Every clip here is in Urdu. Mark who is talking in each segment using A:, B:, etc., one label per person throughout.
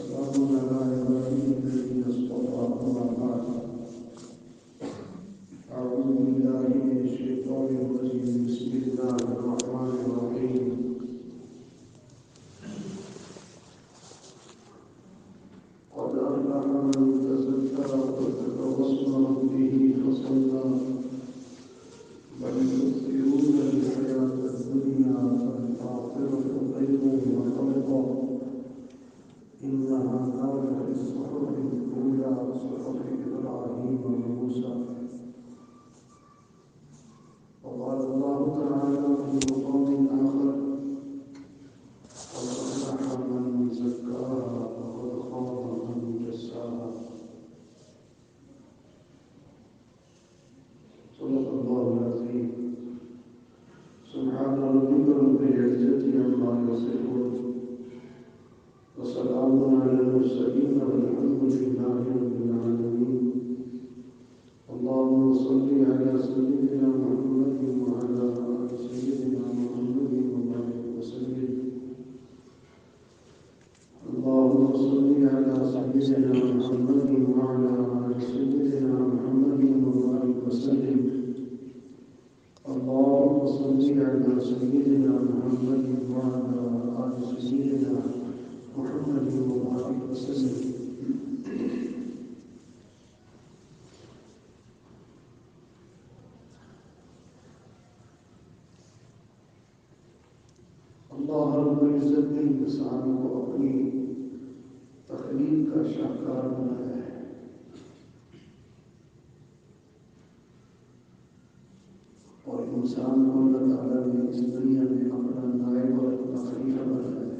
A: وسلام على عباده الذين اصطفى أما بعد أعوذ بالله من الشيطان الرجيم بسم الله الرحمن الرحيم قد أفلح من تزكى وذكر اسم ربه فصلى بل تؤثرون الحياة الدنيا والآخرة خير وأبقى إن هذا لفي الصحف الأولى صحف إبراهيم وموسى وقال الله تعالى في مقام آخر قد أفلح من زكاها وقد خاب من دساها صدق الله العظيم سبحان ربك رب العزة عما يصفون وسلام على المرسلين والحمد لله رب العالمين اللهم صل على سيدنا محمد وعلى آل سيدنا محمد وبارك وسلم اللهم صل على سيدنا محمد وعلى آل سيدنا محمد وبارك وسلم اللهم صل على سيدنا محمد وعلى آل سيدنا محمد وبارك وسلم اللہ رب العزت نے انسان کو اپنی تخلیق کا شاہکار بنایا ہے اور انسان کو اللہ تعالیٰ نے اس دنیا میں اپنا نائب اور اپنا خلیفہ بنایا ہے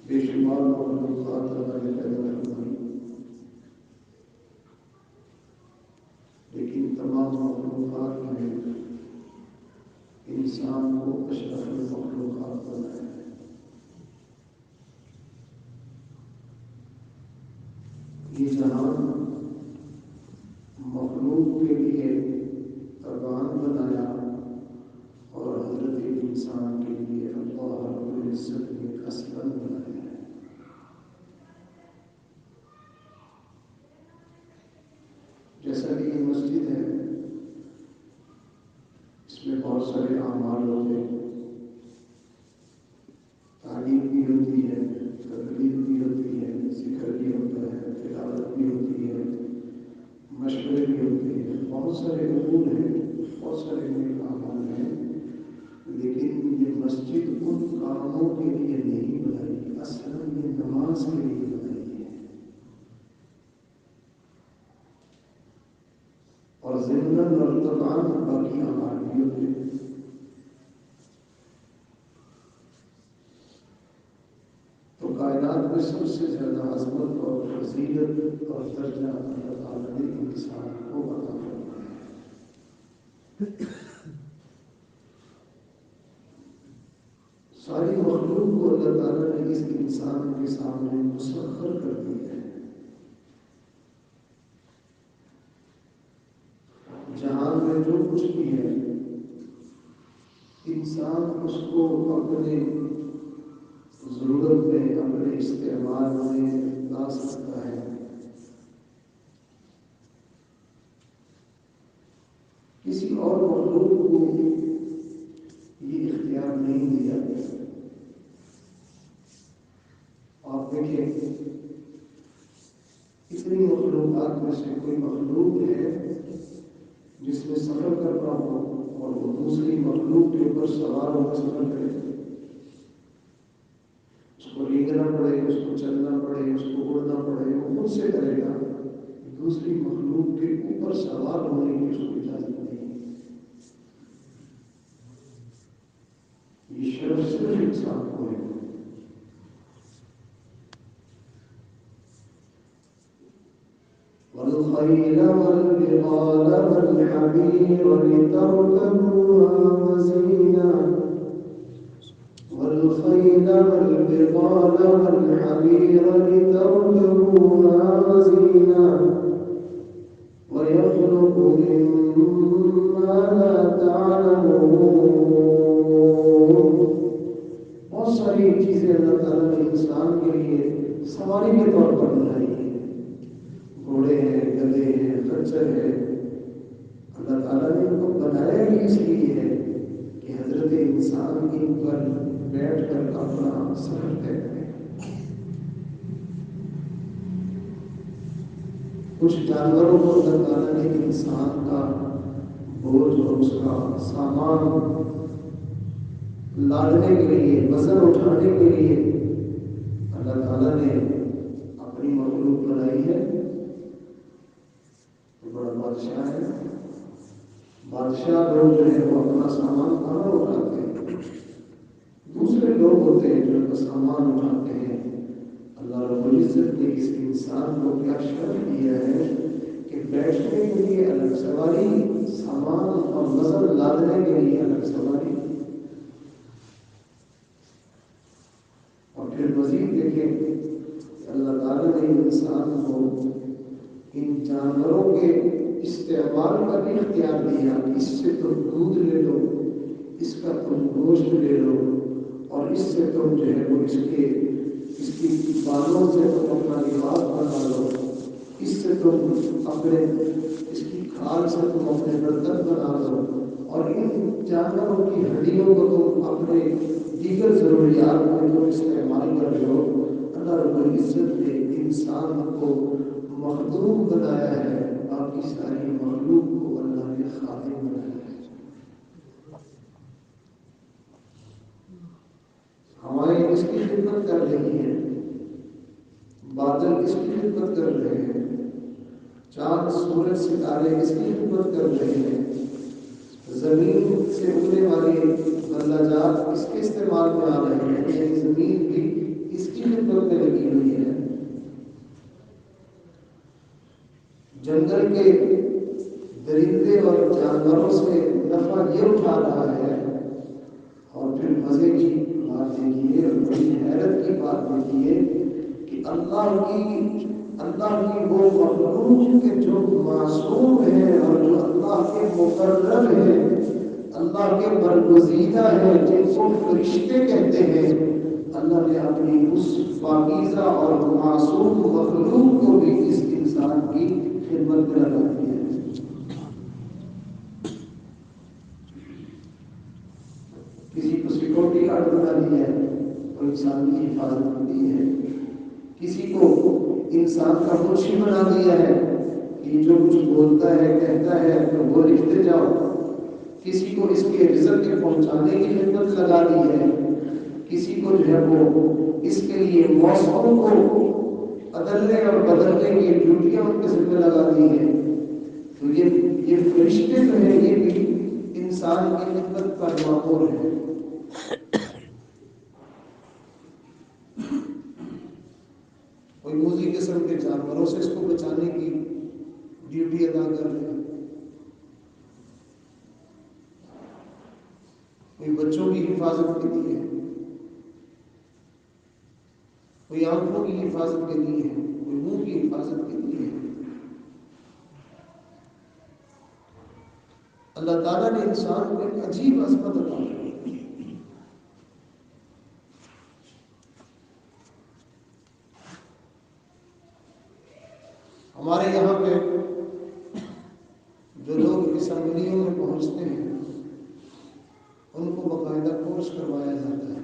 A: بے شمار مخلوقات اللہ نے پیدا فرمائی لیکن تمام مخلوقات میں انسان کو اشرف المخلوقات بنایا ہے یہ جہان مخلوق کے لیے اربان بنایا اور حضرت انسان کے لیے اللہ رب العزت نے اسکن بنایا ہے جیسا کہ یہ مسجد ہے اس میں بہت سارے اعمال ہوتے ہیں تعلیم بھی ہوتی ہے تقریر بھی ہوتی ہے ذکر بھی ہوتا ہے تلاوت بھی ہوتی ہے مشورے بھی ہوتے ہیں بہت سارے امور ہیں بہت سارے نیک اعمال ہیں لیکن یہ مسجد ان کاموں کے لیے نہیں بنائی اصل یہ نماز کے لیے بنائی ہے اور ضمن اور تمام باقی اعمال بھی ہوتے ہیں تو کائنات میں سب سے زیادہ عظمت اور فضیلت اور درجہ اللہ تعالیٰ نے انسان کو عطا فرمایا ہے ساری مخلوق کو اللہ تعالیٰ نے اس انسان کے سامنے مسخر کر دی ہے جہاں میں جو کچھ بھی ہے انسان اس کو اپنے ضرورت میں اپنے استعمال میں لا سکتا ہے کسی اور مخلوق کو یہ اختیار نہیں دیا آپ دیکھیں اتنی مخلوقات میں سے کوئی مخلوق ہے جس میں سفر کرنا ہو اور وہ دوسری مخلوق کے اوپر سوار ہو کر سفر کرے اس کو ریگنا پڑے اس کو چلنا پڑے اس کو اڑنا پڑے وہ خود سے کرے گا دوسری مخلوق کے اوپر سوار ہونے کی اس کو اجازت نہیں یہ شرف صرف انسان کو ہے والخيل والبغال والحمير لتركبوها وزينة والخيل والبغال والحمير لتركبوها وزينة ويخلق مما انسان ان پر بیٹھ کر اپنا سفر طے کرے۔ کچھ جانوروں کو اللہ تعالیٰ نے انسان کا بوجھ اور اس کا سامان لادنے کے لیے، وزن اٹھانے کے لیے اللہ تعالیٰ نے اپنی مخلوق بنائی ہے۔ تو بڑا بادشاہ ہے، بادشاہ لوگ جو ہے وہ اپنا سامان کہاں اٹھاتے ہیں؟ دوسرے لوگ ہوتے ہیں جو ان کا سامان اٹھاتے ہیں۔ اللہ رب العزت نے اس انسان کو کیا شرف دیا ہے کہ بیٹھنے کے لیے الگ سواری، سامان اور وزن لادنے کے لیے الگ سواری۔ اور پھر مزید دیکھیں کہ اللہ تعالیٰ نے انسان کو ان جانوروں کے استعمال کا بھی اختیار دیا۔ اس سے تم دودھ لے لو، اس کا تم گوشت لے لو، اور اس سے تم جو ہے وہ اس کی بالوں سے تم اپنا لباس بنا لو، اس سے تم اپنے اس کی کھال سے تم اپنے برتن بنا لو، اور ان جانوروں کی ہڈیوں کو تم اپنے دیگر ضروریات میں تم استعمال کر لو۔ اللہ رب العزت نے انسان کو مخدوم بنایا ہے، باقی ساری مخلوق کو اللہ نے خادم بنایا ہے۔ ہوائیں اس کی خدمت کر رہی ہیں، بادل اس کی خدمت کر رہے ہیں، چاند سورج ستارے اس کی خدمت کر رہے ہیں، زمین سے اگنے والے غلہ جات اس کے استعمال میں آ رہے ہیں، یعنی زمین بھی اس کی خدمت میں لگی ہوئی ہے۔ جنگل کے درندے اور جانوروں سے نفع یہ اٹھا رہا ہے، اور پھر مزے کی بات دیکھیے اور بڑی حیرت کی بات دیکھیے کہ اللہ کی وہ مخلوق کے جو معصوم ہیں اور جو اللہ کے مقرب ہیں، اللہ کے برگزیدہ ہیں، جن کو فرشتے کہتے ہیں، اللہ نے اپنی اس پاکیزہ اور معصوم مخلوق کو بھی اس انسان کی خدمت میں لگا دیا ہے۔ کسی کو سیکورٹی گارڈ بنا دیا ہے، وہ انسان کی حفاظت ہوتی ہے۔ کسی کو انسان کا منشی بنا دیا ہے کہ جو کچھ بولتا ہے کہتا ہے تو وہ لکھتے جاؤ۔ کسی کو اس کے رزق کے پہنچانے کی خدمت لگا دی ہے، کسی کو جو ہے وہ اس کے لیے موسموں کو بدلنے اور بدلنے کی ڈیوٹیاں ان کے ذمہ لگا دی ہیں۔ تو یہ فرشتے جو ہیں یہ بھی انسان کی خدمت پر مامور ہے۔ کوئی موذی قسم کے جانوروں سے اس کو بچانے کی ڈیوٹی ادا کر رہے ہیں، کوئی بچوں کی حفاظت کے لیے ہے، کوئی آنکھوں کی حفاظت کے لیے ہے، کوئی منہ کی حفاظت کے لیے ہے۔ اللہ تعالیٰ نے انسان کو ایک عجیب عظمت عطا کی۔ ہمارے یہاں پہ جو لوگ اسمبلیوں میں پہنچتے ہیں ان کو باقاعدہ کورس کروایا جاتا ہے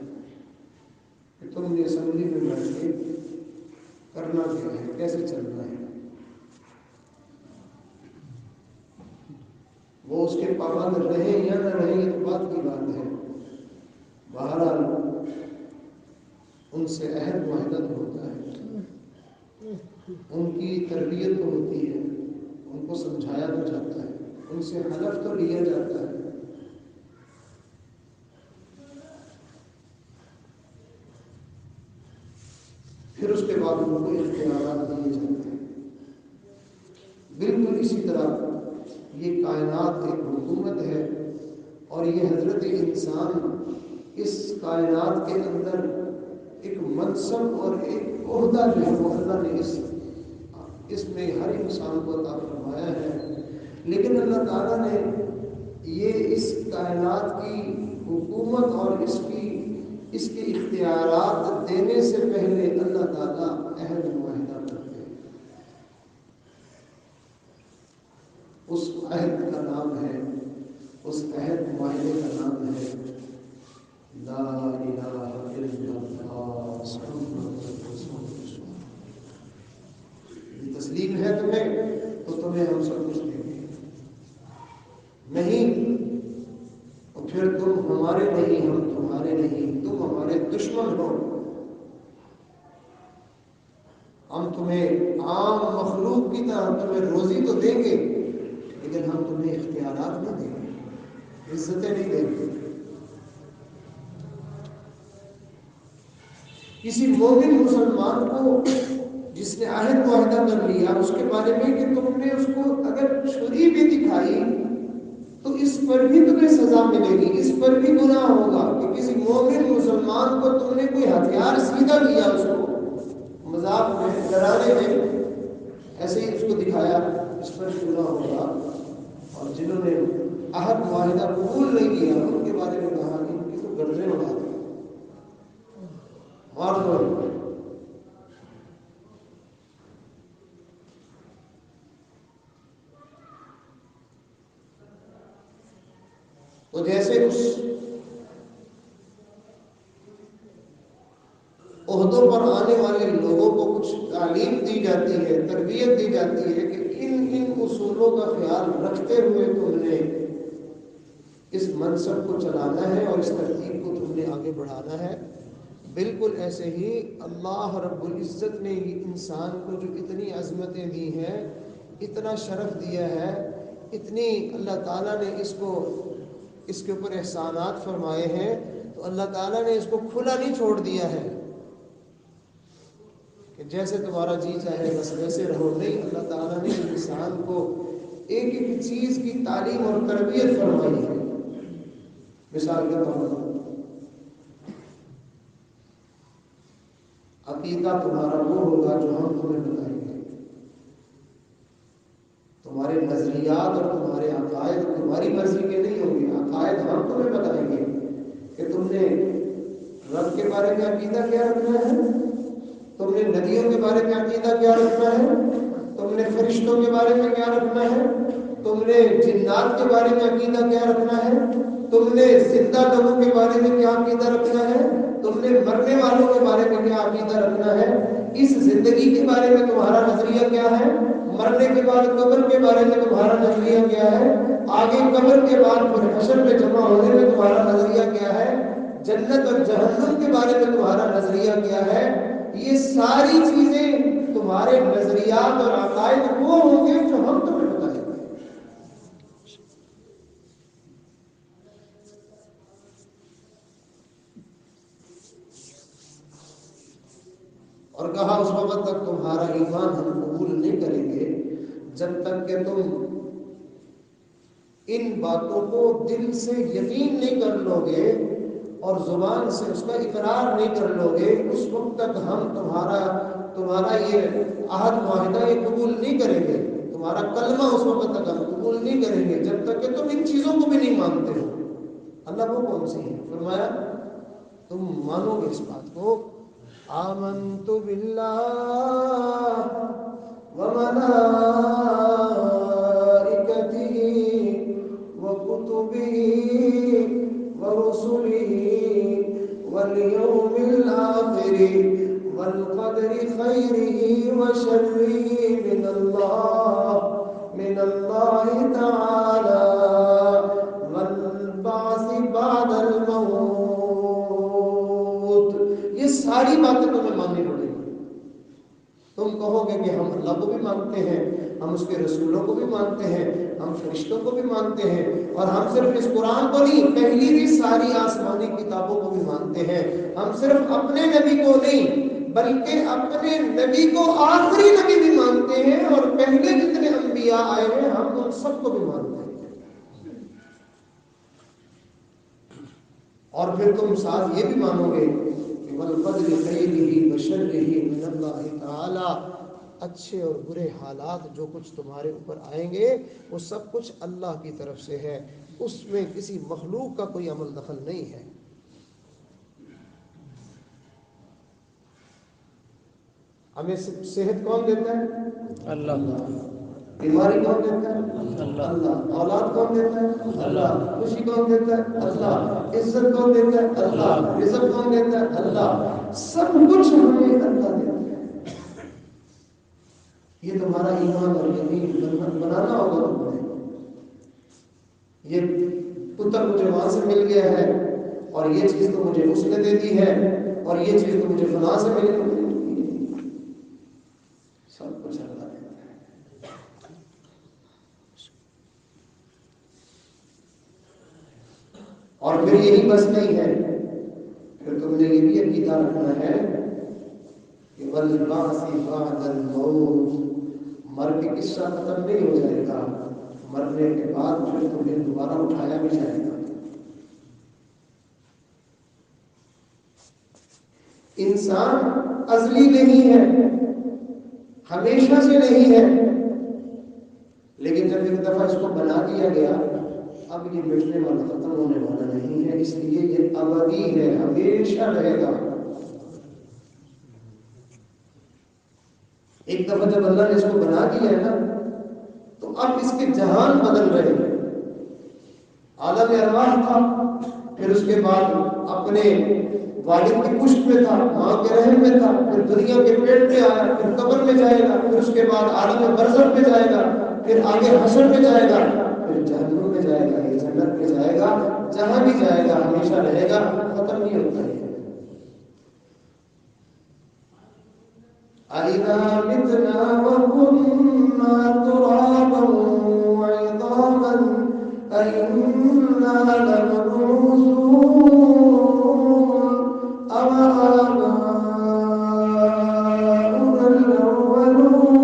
A: کہ تم نے اسمبلی میں بیٹھ کے کرنا کیا ہے، کیسے چلنا ہے۔ وہ اس کے پابند رہیں یا نہ رہیں یہ تو بات کی بات ہے، بہرحال ان سے عہد معاہدہ ہوتا ہے، ان کی تربیت تو ہوتی ہے، ان کو سمجھایا تو جاتا ہے، ان سے حلف تو لیا جاتا ہے۔ پھر اس کے بعد ان کو اختیارات دیے جاتے ہیں۔ بالکل اسی طرح یہ کائنات ایک حکومت ہے، اور یہ حضرت انسان اس کائنات کے اندر ایک منصب اور ایک عہدہ جو ہے وہ اللہ نے اس میں ہر انسان کو عطا فرمایا ہے۔ لیکن اللہ تعالیٰ نے یہ اس کائنات کی حکومت اور اس کے اختیارات دینے سے پہلے اللہ تعالیٰ عہد معاہدہ کرتے ہیں۔ اس عہد کا نام ہے، اس عہد معاہدے کا نام ہے لا الہ الا اللہ محمد رسول اللہ. یہ تسلیم ہے تمہیں تو تمہیں ہم سب کچھ دیں گے، نہیں تو پھر تم ہمارے نہیں ہم تمہارے نہیں، تم ہمارے دشمن ہو. ہم تمہیں عام مخلوق کی طرح تمہیں روزی تو دیں گے لیکن ہم تمہیں اختیارات نہیں دیں گے، عزتیں نہیں دیں گے. کسی مومن مسلمان کو جس نے عہد معاہدہ کر لیا اس کے بارے میں کہ تم نے اس کو اگر چھری بھی دکھائی تو اس پر بھی تمہیں سزا ملے گی، اس پر بھی گناہ ہوگا کہ کسی مومن مسلمان کو تم نے کوئی ہتھیار سیدھا دیا، اس کو مذاق میں ڈرانے میں ایسے ہی اس کو دکھایا، اس پر گناہ ہوگا. اور جنہوں نے عہد معاہدہ قبول نہیں کیا ان کے بارے میں کہا کہ ان کی تو گردنیں اڑا دیں مار دو. تو جیسے اس عہدوں پر آنے والے لوگوں کو کچھ تعلیم دی جاتی ہے، تربیت دی جاتی ہے کہ ان اصولوں کا خیال رکھتے ہوئے تم نے اس منصب کو چلانا ہے اور اس ترتیب کو تم نے آگے بڑھانا ہے. بالکل ایسے ہی اللہ رب العزت نے انسان کو جو اتنی عظمتیں دی ہیں، اتنا شرف دیا ہے، اتنی اللہ تعالیٰ نے اس کے اوپر احسانات فرمائے ہیں، تو اللہ تعالیٰ نے اس کو کھلا نہیں چھوڑ دیا ہے کہ جیسے تمہارا جی چاہے بس ویسے رہو. نہیں، اللہ تعالیٰ نے انسان کو ایک ایک چیز کی تعلیم اور تربیت فرمائی ہے. مثال کے طور پر عقیدہ تمہارا وہ ہوگا جو ہم تمہیں بتائیں گے. تمہارے نظریات اور تمہارے عقائد تمہاری مرضی کے نہیں ہوں گے، عقائد ہم تمہیں بتائیں گے کہ تم نے رب کے بارے میں عقیدہ کیا رکھنا ہے، تم نے ندیوں کے بارے میں عقیدہ کیا رکھنا ہے، تم نے فرشتوں کے بارے میں کیا رکھنا ہے، تم نے جنات کے بارے میں عقیدہ کیا رکھنا ہے، تم نے زندہ لوگوں کے بارے میں کیا عقیدہ رکھنا ہے، تم نے مرنے والوں کے بارے میں کیا عقیدہ رکھنا ہے، اس زندگی کے بارے میں تمہارا نظریہ کیا ہے، مرنے کے بعد قبر کے بارے میں تمہارا نظریہ کیا ہے، آگے قبر کے بعد پھر حشر میں جمع ہونے میں تمہارا نظریہ کیا ہے، جنت اور جہنم کے بارے میں تمہارا نظریہ کیا ہے. یہ ساری چیزیں تمہارے نظریات اور عقائد وہ ہوں گے جو ہم تمہیں بتائیں گے. اور کہا اس وقت تک تمہارا ایمان ہم قبول نہیں کریں گے جب تک کہ تم ان باتوں کو دل سے یقین نہیں کر لو گے اور زبان سے اس کا اقرار نہیں کر لو گے. اس وقت تک ہم تمہارا یہ عہد معاہدہ یہ قبول نہیں کریں گے، تمہارا کلمہ اس وقت تک ہم قبول نہیں کریں گے جب تک کہ تم ان چیزوں کو بھی نہیں مانتے ہو. اللہ وہ کون سی ہے؟ فرمایا تم مانو گے اس بات کو. آمنت باللہ وكتبه ورسله واليوم الآخر والقدر خيره وشره من الله تعالى والبعث بعد الموت. یہ ساری باتیں تمہیں ماننی پڑیں گی. تم کہو گے کہ ہم اللہ کو بھی مانتے ہیں، ہم اس کے رسولوں کو بھی مانتے ہیں، ہم فرشتوں کو بھی مانتے ہیں، اور ہم صرف اس قرآن کو نہیں پہلی بھی ساری آسمانی کتابوں کو بھی مانتے ہیں. ہم صرف اپنے نبی کو نہیں بلکہ اپنے نبی کو آخری نبی بھی مانتے ہیں، اور پہلے جتنے انبیاء آئے ہیں ہم ان سب کو بھی مانتے ہیں. اور پھر تم ساتھ یہ بھی مانو گے کہ والقدر خیرہ وشرہ من اللہ تعالی، اچھے اور برے حالات جو کچھ تمہارے اوپر آئیں گے وہ سب کچھ اللہ کی طرف سے ہے، اس میں کسی مخلوق کا کوئی عمل دخل نہیں ہے. ہمیں صحت کون دیتا ہے؟ اللہ. بیماری کون دیتا ہے؟ اللہ. اولاد کون دیتا ہے؟ اللہ. خوشی کون دیتا ہے؟ اللہ. عزت کون دیتا ہے؟ اللہ. رزق کون دیتا ہے؟ اللہ. سب کچھ ہمیں اللہ دیتا ہے. یہ تمہارا ایمان اور یقین بنانا ہوگا تمہیں. یہ پتر مجھے وہاں سے مل گیا ہے اور یہ چیز تو مجھے اس نے دے دی ہے اور یہ چیز تو مجھے فلاں سے ملی. سب کچھ اللہ دیتا ہے. اور پھر یہی بس نہیں ہے, پھر تم نے یہ بھی عقیدہ رکھنا ہے کہ والبعث بعد الموت, مر کے قصہ ختم نہیں ہو جائے گا, مرنے کے بعد پھر تمہیں دوبارہ اٹھایا بھی جائے گا. انسان ازلی نہیں ہے, ہمیشہ سے نہیں ہے, لیکن جب ایک دفعہ اس کو بنا دیا گیا اب یہ مٹنے والا ختم ہونے والا نہیں ہے, اس لیے یہ ابدی ہے, ہمیشہ رہے گا. ایک دفعہ جب اللہ نے اس کو بنا دیا ہے نا تو اب اس کے جہان بدل رہے ہیں. عالم ارواح تھا, پھر اس کے بعد اپنے والد کی پشت میں تھا, ماں کے رحم میں تھا, پھر دنیا کے پیٹ میں آیا, پھر قبر میں جائے گا, پھر اس کے بعد عالم برزخ میں جائے گا, پھر آگے حشر میں جائے گا, پھر جہنم میں جائے گا, یہ جنت میں جائے گا, جہاں بھی جائے گا ہمیشہ رہے گا, ختم نہیں ہوتا ہے. أَإِذَا مِتْنَا وَكُنَّا تُرَابًا وَعِظَامًا أَإِنَّا لَمَبْعُوثُونَ أَوْ آبَاؤُنَا الْأَوَّلُونَ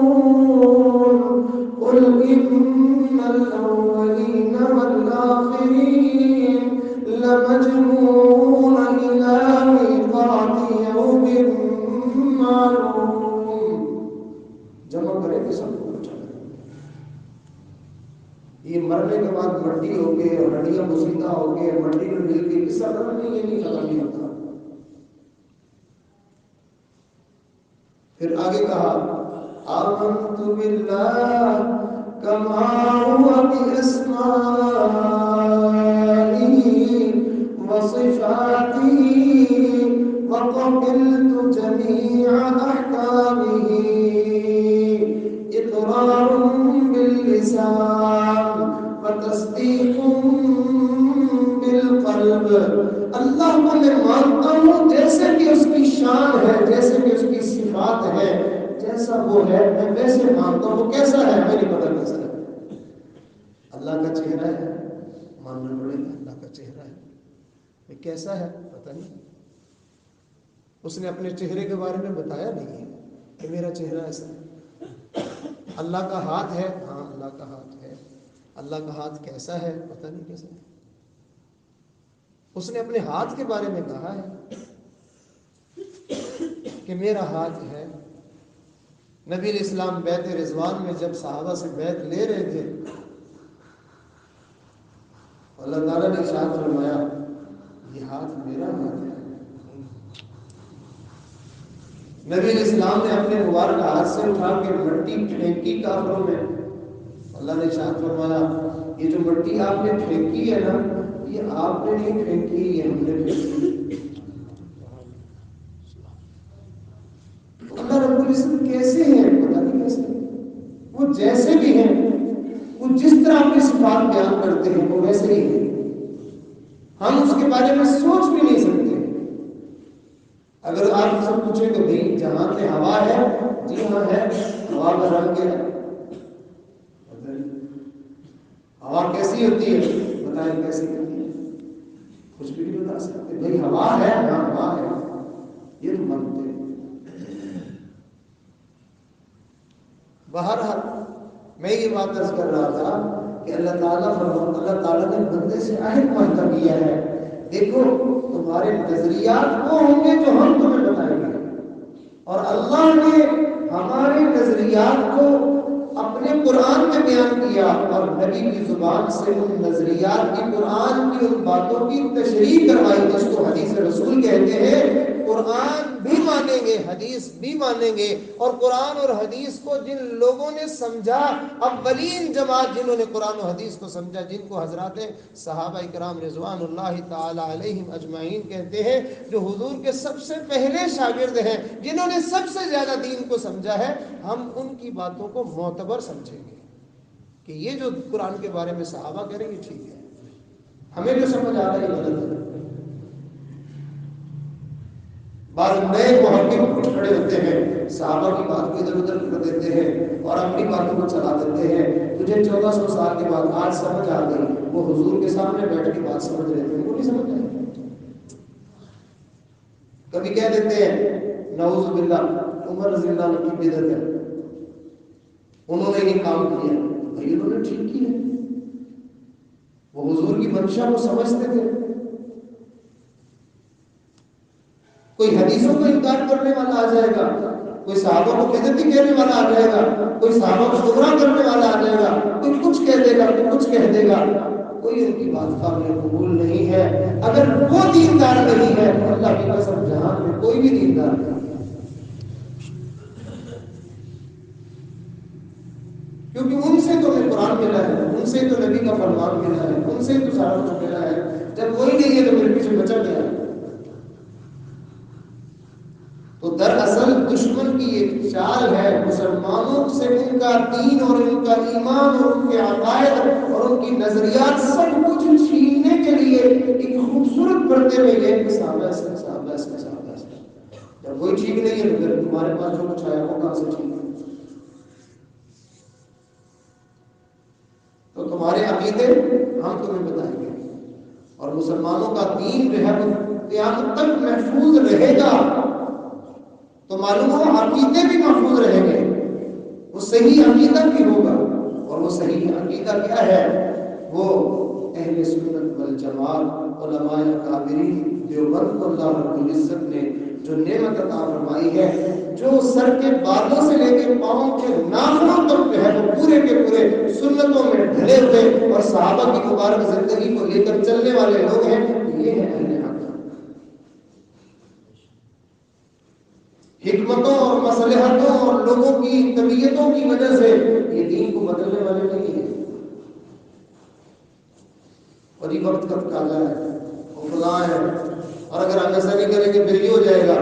A: قُلْ إِنَّ الْأَوَّلِينَ وَالْآخِرِينَ لَمَجْمُوعُونَ إِلَى مِيقَاتِ يَوْمٍ معلوم. جمع کرے کہ سب کو بچا کرے. یہ مرنے کے بعد مٹی ہو گئے, ہڈیاں مسیدہ ہو گئے, مٹی میں مل کے کس طرح نہیں, یہ نہیں ختم نہیں ہوتا. پھر آگے کہا آمنت باللہ کما هو باسمائه وصفاته وقبلت جميع احکامه اقرار باللسان وتصدیق بالقلب. اللہ کو میں مانتا ہوں جیسے کہ اس کی شان ہے, جیسے کہ اس کی صفات ہے, جیسا وہ ہے میں ویسے مانتا ہوں. وہ کیسا ہے میں نہیں پتا کیسا ہے. اللہ کا چہرہ ہے, ماننا پڑے گا اللہ کا چہرہ ہے. یہ کیسا ہے پتہ نہیں, اس نے اپنے چہرے کے بارے میں بتایا نہیں ہے کہ میرا چہرہ ایسا ہے. اللہ کا ہاتھ ہے, ہاں اللہ کا ہاتھ ہے. اللہ کا ہاتھ کیسا ہے پتہ نہیں کیسا ہے. اس نے اپنے ہاتھ کے بارے میں کہا ہے کہ میرا ہاتھ ہے. نبی علیہ السلام بیعت رضوان میں جب صحابہ سے بیعت لے رہے تھے, اللہ تعالیٰ نے ارشاد فرمایا یہ ہاتھ میرا ہاتھ ہے. نبی علیہ السلام نے اپنے مبارک ہاتھ سے اٹھا کے مٹی پھینکی کافروں میں. اللہ نے ارشاد فرمایا یہ جو مٹی آپ نے پھینکی ہے نا, یہ آپ نے نہیں پھینکی, یہ ہم نے پھینکی. تو اللہ رب العزت کیسے ہیں پتہ نہیں کیسے, وہ جیسے بھی ہیں, وہ جس طرح اپنی صفات بیان کرتے ہیں وہ ویسے ہی ہیں. ہم اس کے بارے میں سوچ بھی نہیں سکتے. اگر آپ سب پوچھیں تو بھائی جہاں پہ ہوا ہے, جی ہاں ہے, ہوا کا رنگ کیا ہے, ہوا کیسی ہوتی ہے بتائیں کیسی ہوتی ہے, کچھ بھی نہیں بتا سکتے. بھائی ہوا ہے, ہاں ہوا ہے, یہ تو مانتے ہیں. بہرحال میں یہ بات عرض کر رہا تھا کہ اللہ تعالیٰ نے بندے سے عہد معاہدہ کیا ہے, دیکھو تمہارے نظریات وہ ہوں گے جو ہم تمہیں بتائیں گے, اور اللہ نے ہمارے نظریات کو اپنے قرآن میں بیان کیا اور نبی کی زبان سے ان نظریات کی, قرآن کی ان باتوں کی تشریح کروائی جس کو حدیث رسول کہتے ہیں.
B: قرآن بھی مانیں گے، حدیث بھی مانیں گے، اور قرآن اور حدیث کو جن لوگوں نے سمجھا، اولین جماعت جنہوں نے قرآن و حدیث کو سمجھا، جن کو حضرات صحابہ کرام رضوان اللہ تعالی علیہم اجمعین کہتے ہیں، جو حضور کے سب سے پہلے شاگرد ہیں، جنہوں نے سب سے زیادہ دین کو سمجھا ہے، ہم ان کی باتوں کو معتبر سمجھیں گے کہ یہ جو قرآن کے بارے میں صحابہ کہہ رہے ہیں یہ ٹھیک ہے، ہمیں جو سمجھ آ رہا ہے یہ غلط ہے۔ بعض نئے محقق کچھ کھڑے ہوتے ہیں، صحابہ کی بات کو ادھر ادھر کر دیتے ہیں اور اپنی باتوں کو چلا دیتے ہیں۔ تجھے 1400 سال کے بعد آج سمجھ آ گئی، وہ حضور کے سامنے بیٹھ کے بات سمجھ رہے تھے، ان کو نہیں سمجھ آئی۔ کبھی کہہ دیتے ہیں نعوذ باللہ عمر رضی اللہ عنہ کی بدعت ہے، انہوں نے یہ کام کیا، بھائی انہوں نے ٹھیک کیا، وہ حضور کی منشا کو سمجھتے تھے۔ کوئی حدیثوں کو انکار کرنے والا آ جائے گا، کوئی صحابہ کو بدعتی کہنے والا آ جائے گا، کوئی صحابہ کو گمراہ کرنے والا آ جائے گا، کوئی کچھ کہہ دے گا، کوئی کچھ کہہ دے گا، کوئی ان کی بات قابل قبول نہیں ہے۔ اگر وہ دیندار نہیں ہے تو اللہ کی قسم جہان میں کوئی بھی دیندار نہیں ہے، کیونکہ ان سے تو ہمیں قرآن ملا ہے، ان سے تو نبی کا فرمان ملا ہے، ان سے تو سارا کچھ ملا ہے۔ جب وہی نہیں ہے تو میرے پیچھے بچا گیا ہے۔ تو دراصل دشمن کی ایک چال ہے مسلمانوں سے ان کا دین اور ان کا ایمان اور ان کے عقائد اور ان کی نظریات سب کچھ چھیننے کے لیے ایک خوبصورت پردے میں یہ صحابہ سے صحابہ سے صحابہ سے، جب کوئی ٹھیک نہیں ہے تو پھر تمہارے پاس جو کچھ آیا وہ کہاں سے ٹھیک ہے؟ تو تمہارے عقیدے ہم تمہیں بتائیں گے، اور مسلمانوں کا دین جو ہے قیامت تک محفوظ رہے گا۔ تو معلوم ہو عقیدے بھی محفوظ رہیں گے، وہ صحیح عقیدہ بھی ہوگا، اور وہ صحیح عقیدہ کیا ہے؟ وہ اہل سنت والجماعت علماء اکابرین دیوبند کو اللہ رب العزت نے جو نعمت عطا فرمائی ہے، جو سر کے بالوں سے لے کے پاؤں کے ناخنوں تک جو ہے وہ پورے کے پورے سنتوں میں ڈھلے ہوئے اور صحابہ کی مبارک زندگی کو لے کر چلنے والے لوگ ہیں، یہ ہے اہل حق۔ حکمتوں اور مصلحتوں اور لوگوں کی طبیعتوں کی وجہ سے یہ دین کو بدلنے والے نہیں ہیں، اور یہ وقت کا تقاضا ہے اور فلاں ہے، اور اگر ہم ایسا نہیں کریں گے پھر یہ ہو جائے گا۔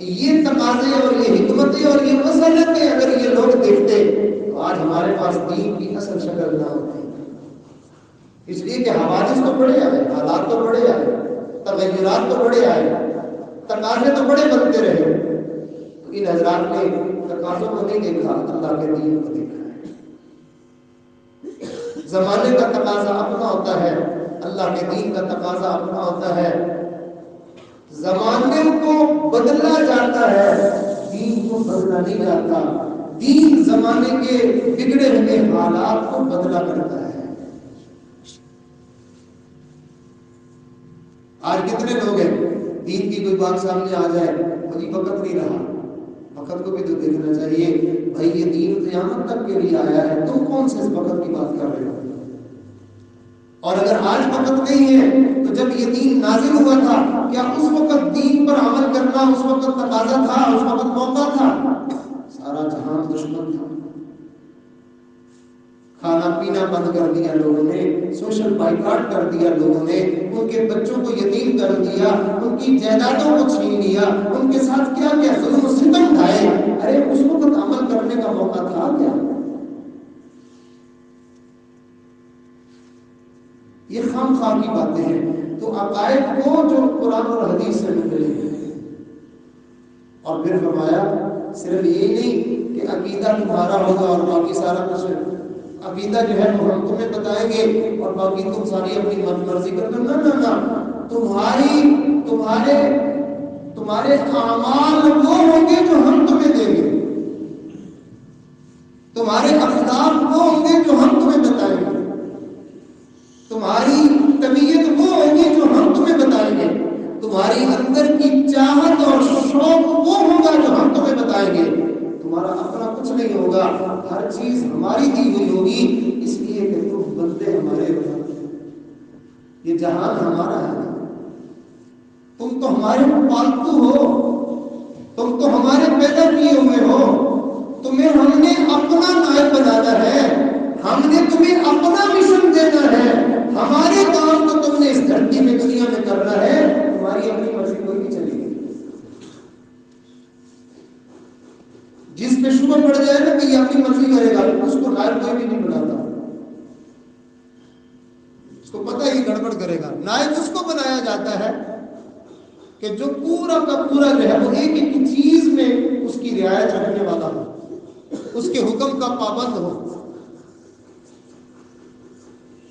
B: یہ تقاضے اور یہ حکمتیں اور یہ مصلحتیں اگر یہ لوگ دیکھتے تو آج ہمارے پاس دین کی اصل شکل نہ ہوتی، اس لیے کہ حوادث تو بڑے آئے، حالات تو بڑے آئے، تغیرات تو بڑے آئے، تقاضے تو بڑے بنتے رہے۔ ان حضرات نے تقاضوں کو نہیں دیکھا، اللہ کے دین کو دیکھا ہے۔ زمانے کا تقاضا اپنا ہوتا ہے، اللہ کے دین کا تقاضا اپنا ہوتا ہے۔ زمانے کو بدلا جاتا ہے، دین کو بدلا نہیں جاتا۔ دین زمانے کے بگڑے ہوئے حالات کو بدلا کرتا ہے۔ آج کتنے لوگ ہیں دین کی کوئی بات سامنے آ جائے، وہی وقت نہیں رہا، وقت کو بھی تو دیکھنا چاہیے بھائی، یہ دین قیامت تک کے لیے آیا ہے، تم کون سے اس وقت کی بات کر رہے ہو؟ اور اگر آج وقت نہیں ہے تو جب یہ دین نازل ہوا تھا کیا اس وقت دین پر عمل کرنا اس وقت تقاضا تھا، اس وقت موقع تھا؟ سارا جہان دشمن تھا، کھانا پینا بند کر دیا لوگوں نے، سوشل بائیکاٹ کر دیا لوگوں نے، ان کے بچوں کو یتیم کر دیا، ان کی جائیدادوں کو چھین لیا، ان کے ساتھ کیا کیا ظلم و ستم ڈھائے۔ ارے اس وقت عمل کرنے کا موقع تھا کیا؟ یہ خام خواہ کی باتیں ہیں۔ تو عقائد کو جو قرآن اور حدیث سے ملے ہیں، اور پھر فرمایا صرف یہی نہیں کہ عقیدہ تمہارا ہوگا اور باقی سارا کچھ عقیدہ جو ہے وہ ہم تمہیں بتائیں گے اور باقی تم ساری اپنی مرضی کرنا، نہ تمہارے اعمال وہ ہوں گے جو ہم تمہیں دیں گے، تمہارے اخلاق وہ ہوں گے جو ہم تمہیں بتائیں گے، تمہاری طبیعت وہ ہوگی جو ہم تمہیں بتائیں گے، تمہاری اندر کی چاہت اور شوق وہ ہوگا جو ہم تمہیں بتائیں گے، تمہارا اپنا کچھ نہیں ہوگا، ہر چیز ہماری دی ہوئی ہوگی، اس لیے کہ تم بندے ہمارے ہو، یہ جہان ہمارا ہے، تم تم تو ہمارے پالتو ہو، تم تو ہمارے پیدا کیے ہوئے ہو، تمہیں ہم نے اپنا نائب بنانا ہے، ہم نے تمہیں اپنا مشن دینا ہے، ہمارے کام تو تم نے اس دھرتی میں دنیا میں کرنا ہے، تمہاری اپنی مرضی کوئی نہیں چلے گی۔ جس پہ شبہ پڑ جائے نا کہ یہ اپنی مرضی کرے گا، اس کو نائب کوئی بھی نہیں بناتا، اس کو پتہ ہی گڑبڑ کرے گا۔ نائب اس کو بنایا جاتا ہے کہ جو پورا کا پورا جو ہے وہ ایک ایک چیز میں اس کی رعایت رکھنے والا ہو، اس کے حکم کا پابند ہو۔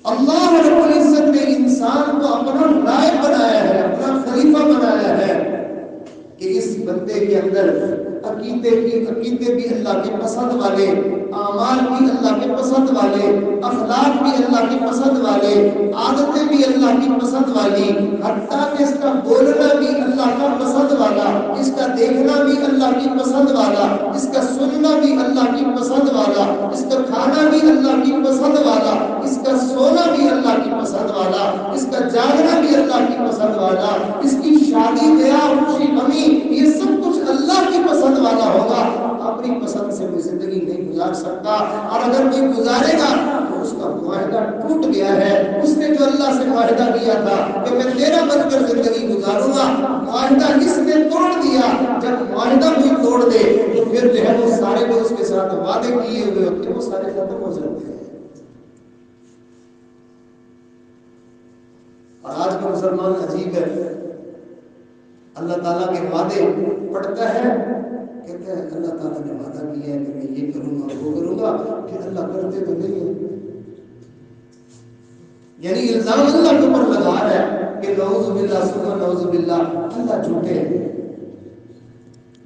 B: اللہ رب العزت نے انسان کو اپنا نائب بنایا ہے، اپنا خلیفہ بنایا ہے کہ اس بندے کے اندر عقیدے بھی اللہ کے پسند والے، اعمال بھی اللہ کے پسند والے، اخلاق بھی اللہ کے پسند والے، عادتیں بھی اللہ کی پسند والی، حتیٰ کہ اس کا بولنا بھی اللہ کا پسند والا، اس کا دیکھنا بھی اللہ کی پسند والا، اس کا سننا بھی اللہ کی پسند والا، اس کا کھانا بھی اللہ کی پسند والا، اس کا سونا بھی اللہ کی پسند والا، اس کا جاگنا بھی اللہ کی پسند والا، اس کی شادی بیاہ خوشی غمی یہ سب کچھ اللہ کی پسند والا ہوگا۔ اپنی پسند سے کوئی زندگی نہیں گزار سکتا، اور اگر کوئی گزارے گا تو اس کا معاہدہ ٹوٹ گیا ہے۔ اس نے جو اللہ سے معاہدہ کیا تھا کہ میں تیرا بن کر زندگی گزاروں گا، معاہدہ اس نے توڑ دیا۔ جب معاہدہ کوئی توڑ دے تو پھر جو ہے وہ سارے جو اس کے ساتھ وعدے کیے ہوئے ہوتے ہیں وہ سارے ختم ہو جاتے ہیں۔ اور آج کا مسلمان عجیب ہے، اللہ تعالیٰ کے وعدے پڑھتا ہے، کہتا ہے اللہ تعالیٰ نے وعدہ کیا ہے کہ میں یہ کروں گا وہ کروں گا، پھر اللہ کرتے تو نہیں ہے۔ یعنی الزام اللہ کے اوپر لگا رہا ہے کہ نعوذ باللہ ثم نعوذ باللہ اللہ جھوٹے ہیں۔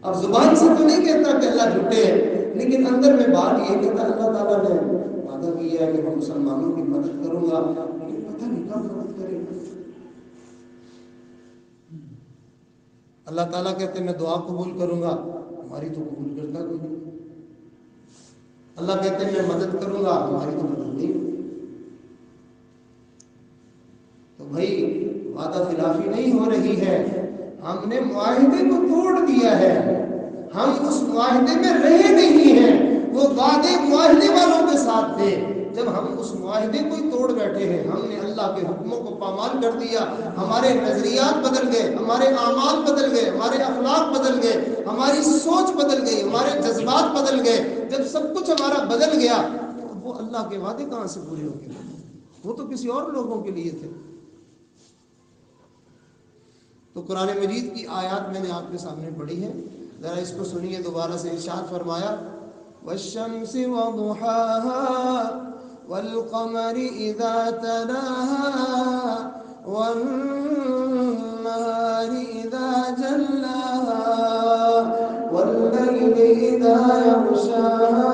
B: اب زبان سے تو نہیں کہتا کہ اللہ جھوٹے ہیں، لیکن اندر میں بات یہ کہتا ہے اللہ تعالیٰ نے وعدہ کیا ہے کہ میں مسلمانوں کی مدد کروں گا، لیکن پتہ نہیں کب مدد کرے گا۔ اللہ تعالیٰ کہتے ہیں میں دعا قبول کروں گا، ہماری تو قبول کرتا کوئی نہیں۔ اللہ کہتے ہیں میں مدد کروں گا، ہماری تو مدد نہیں۔ تو بھائی وعدہ خلافی نہیں ہو رہی ہے، ہم نے معاہدے کو توڑ دیا ہے، ہم اس معاہدے میں رہے نہیں ہیں۔ وہ وعدے معاہدے والوں کے ساتھ تھے، جب ہم اس معاہدے کو ہی توڑ بیٹھے ہیں، ہم نے اللہ کے حکموں کو پامال کر دیا، ہمارے نظریات بدل گئے، ہمارے اعمال بدل گئے، ہمارے اخلاق بدل گئے، ہماری سوچ بدل گئی، ہمارے جذبات بدل گئے۔ جب سب کچھ ہمارا بدل گیا تو وہ اللہ کے وعدے کہاں سے پورے ہو گئے؟ وہ تو کسی اور لوگوں کے لیے تھے۔ تو قرآن مجید کی آیات میں نے آپ کے سامنے پڑھی ہے، ذرا اس کو سنیے دوبارہ سے۔ ارشاد فرمایا والشمس وضحاها والقمر اذا تلاها والنهار اذا جلاها والليل اذا يغشاها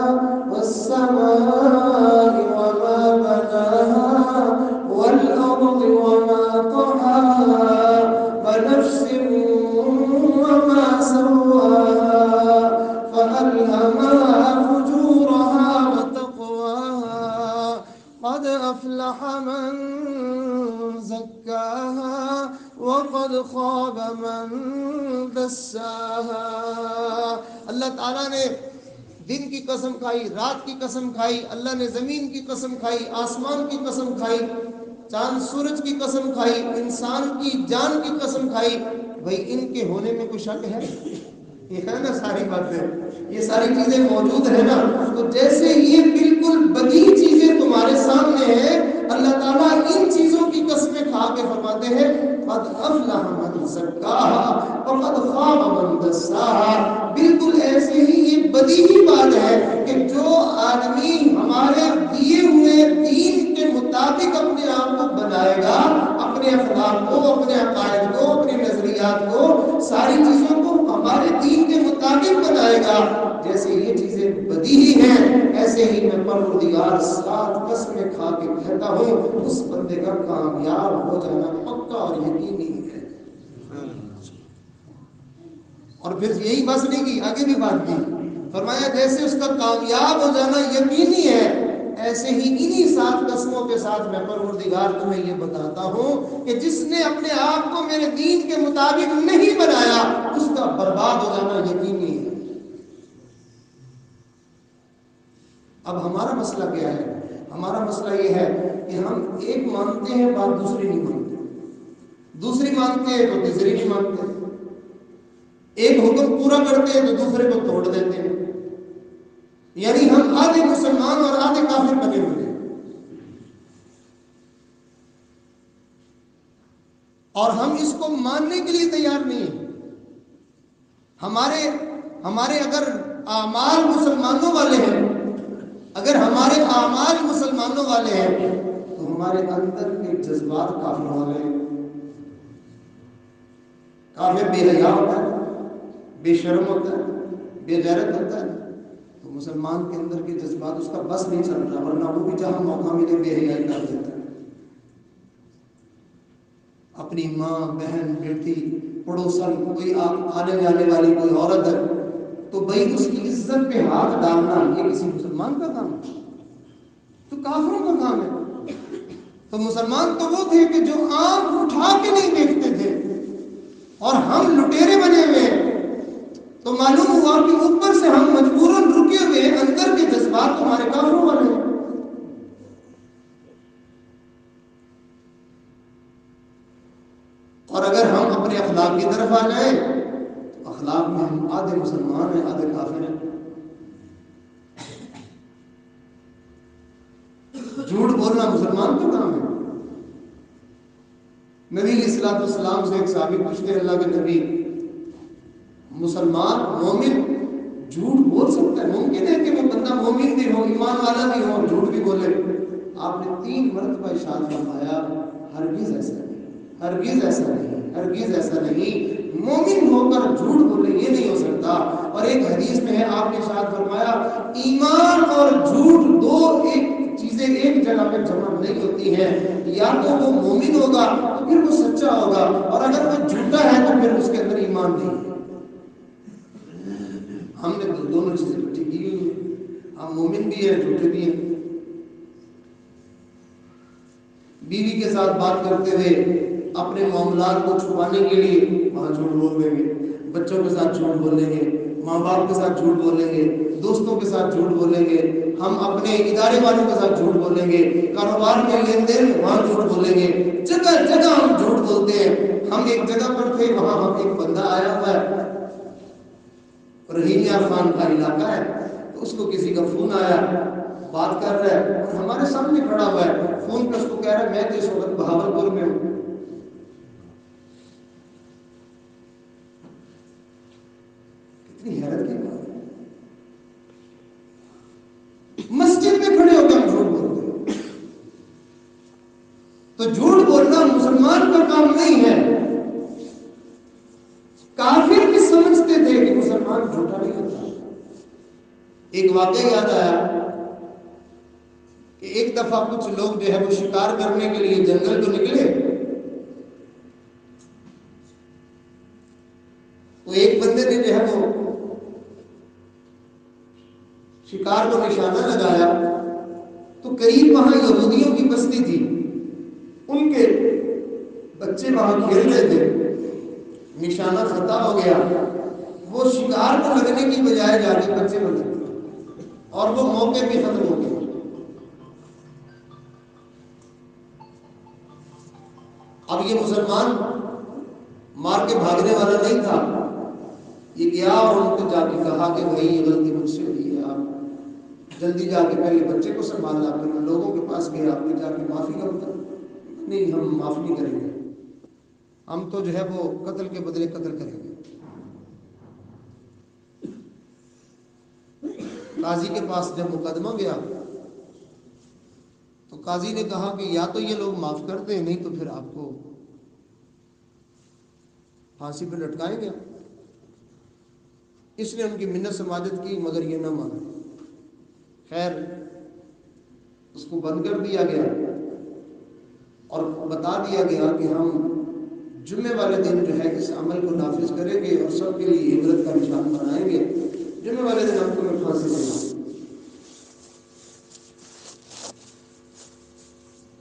B: والسماء وما بناها والارض وما طحاها ونفس وما سواها فألهمها فجورها وتقواها قد أفلح من زكاها وقد خاب من دساها۔ اللہ تعالیٰ نے دن کی قسم کھائی، رات کی قسم کھائی، اللہ نے زمین کی قسم کھائی، آسمان کی قسم کھائی، چاند سورج کی قسم کھائی، انسان کی جان کی قسم کھائی۔ بھائی ان کے ہونے میں کوئی شک ہے؟ یہ ہے نا ساری باتیں، یہ ساری چیزیں موجود ہیں نا۔ تو جیسے یہ بالکل بدیع چیزیں تمہارے سامنے ہیں، اللہ تعالیٰ ان چیزوں کی قسمیں کھا کے فرماتے ہیں قد افلح من زکاها وقد خاب من دساها۔ بالکل ایسے ہی یہ بدیہی بات ہے کہ جو آدمی ہمارے دیے ہوئے دین کے مطابق اپنے آپ کو بنائے گا، اپنے اخلاق کو، اپنے عقائد کو، اپنے نظریات کو، ساری چیزوں کو ہمارے دین کے مطابق بنائے گا، جیسے یہ چیزیں بدیہی ہیں، ایسے ہی میں پروردگار 7 قسمیں کھا کے کہتا ہوں اس بندے کا کامیاب ہو جانا پکا اور یقینی ہے۔ اور پھر یہی بس نہیں کی، آگے بھی بات کی، فرمایا جیسے اس کا کامیاب ہو جانا یقینی ہے، ایسے ہی انہی 7 قسموں کے ساتھ میں پروردگار تمہیں یہ بتاتا ہوں کہ جس نے اپنے آپ کو میرے دین کے مطابق نہیں بنایا اس کا برباد ہو جانا یقینی ہے۔ اب ہمارا مسئلہ کیا ہے؟ ہمارا مسئلہ یہ ہے کہ ہم ایک مانتے ہیں بات دوسری نہیں مانتے، دوسری مانتے ہیں تو تیسری نہیں مانتے، ایک حکم پورا کرتے ہیں تو دوسرے کو توڑ دیتے ہیں، یعنی ہم آدھے مسلمان اور آدھے کافر بنے ہوئے ہیں، اور ہم اس کو ماننے کے لیے تیار نہیں ہیں۔ ہمارے اگر اعمال مسلمانوں والے ہیں، اگر ہمارے اعمال مسلمانوں والے ہیں تو ہمارے اندر کے جذبات کافر والے ہیں۔ کافر بے حیا ہوتا ہے، بے شرم ہوتا ہے، بے غیرت ہوتا ہے، تو مسلمان کے اندر کے جذبات اس کا بس نہیں چل رہا، ورنہ وہ بھی جہاں موقع ملے بے حیائی کر دیتا ہے۔ اپنی ماں، بہن، بیٹی، پڑوسن، کوئی آنے جانے والی کوئی عورت ہے تو بھائی اس کی عزت پہ ہاتھ ڈالنا یہ کسی مسلمان کا کام ہے؟ تو کافروں کا کام ہے۔ تو مسلمان تو وہ تھے کہ جو آنکھ اٹھا کے نہیں دیکھتے تھے، اور ہم لٹیرے بنے ہوئے تو معلوم ہوا کہ اوپر سے ہم مجبوراً رکے ہوئے، اندر کے جذبات تمہارے کافروں والے ہیں۔ اور اگر ہم اپنے اخلاق کی طرف آ جائیں تو اخلاق میں ہم آدھے مسلمان ہیں آدھے کافر ہیں۔ جھوٹ بولنا مسلمان کا کام ہے۔ نبی علیہ الصلوۃ والسلام سے ایک صحابی پوچھتے ہیں، اللہ کے نبی، مسلمان مومن جھوٹ بول سکتا ہے؟ ممکن ہے کہ وہ بندہ مومن بھی ہو، ایمان والا بھی ہو اور جھوٹ بھی بولے؟ آپ نے 3 مرتبہ ارشاد فرمایا، ہرگز ایسا نہیں، ہرگز ایسا نہیں، ہرگز ایسا نہیں، مومن ہو کر جھوٹ بولے یہ نہیں ہو سکتا۔ اور ایک حدیث میں ہے آپ نے ارشاد فرمایا، ایمان اور جھوٹ دو ایک چیزیں ایک جگہ پہ جمع نہیں ہوتی ہیں، یا تو وہ مومن ہوگا تو پھر وہ سچا ہوگا، اور اگر وہ جھوٹا ہے تو پھر اس کے اندر ایمان نہیں ہے۔ ہم نے دونوں چیزیں اکٹھی کی ہوئی ہیں، ہم مومن بھی ہیں جھوٹے بھی ہیں۔ بیوی کے ساتھ بات کرتے ہوئے اپنے معاملات کو چھپانے کے لیے وہاں جھوٹ بول دیں گے، بچوں کے ساتھ جھوٹ بولیں گے، ماں باپ کے ساتھ جھوٹ بولیں گے، دوستوں کے ساتھ جھوٹ بولیں گے، ہم اپنے ادارے والوں کے ساتھ جھوٹ بولیں گے، کاروبار میں لین دین وہاں جھوٹ بولیں گے، جگہ جگہ ہم جھوٹ بولتے ہیں۔ ہم ایک جگہ پر تھے، وہاں ہم ایک بندہ آیا ہوا ہے، رحیم خان کا علاقہ ہے، تو اس کو کسی کا فون آیا، بات کر رہا ہے اور ہمارے سامنے کھڑا ہوا ہے، فون پہ اس کو کہہ رہا ہے میں تو اس وقت بہاولپور میں ہوں۔ کتنی حیرت کی بات ہے، مسجد میں کھڑے ہو کے ہم جھوٹ بولتے ہیں۔ تو جھوٹ بولنا مسلمان کا کام نہیں ہے۔ کافر بھی سمجھتے تھے کہ مسلمان جھوٹا نہیں ہوتا۔ ایک واقعہ یاد آیا کہ ایک دفعہ کچھ لوگ جو ہے وہ شکار کرنے کے لیے جنگل تو نکلے، تو ایک بندے نے جو ہے وہ شکار کو نشانہ لگایا، تو قریب وہاں یہودیوں کی بستی تھی، ان کے بچے وہاں کھیل رہے تھے، نشانہ خطا ہو گیا، وہ شکار کو لگنے کی بجائے جا کے بچے کو لگے اور وہ موقع بھی ختم ہو گیا۔ اب یہ مسلمان مار کے بھاگنے والا نہیں تھا، یہ گیا اور ان کو جا کے کہا کہ بھائی یہ غلطی مجھ سے ہوئی ہے، آپ جلدی جا کے پہلے بچے کو سنبھالنا، پھر لوگوں کے پاس گئے، آپ نے جا کے معافی کا مطلب نہیں، ہم معاف نہیں کریں گے، ہم تو جو ہے وہ قتل کے بدلے قتل کریں گے۔ قاضی کے پاس جب مقدمہ گیا تو قاضی نے کہا کہ یا تو یہ لوگ معاف کرتے ہیں، نہیں تو پھر آپ کو پھانسی پہ لٹکائیں گے۔ اس نے ان کی منت سماجت کی مگر یہ نہ مانا، خیر اس کو بند کر دیا گیا اور بتا دیا گیا کہ ہم جمعے والے دن جو ہے اس عمل کو نافذ کریں گے اور سب کے لیے عبرت کا نشان بنائیں گے، جمعے والے دن ہم تمہیں پھانسی دیں گے۔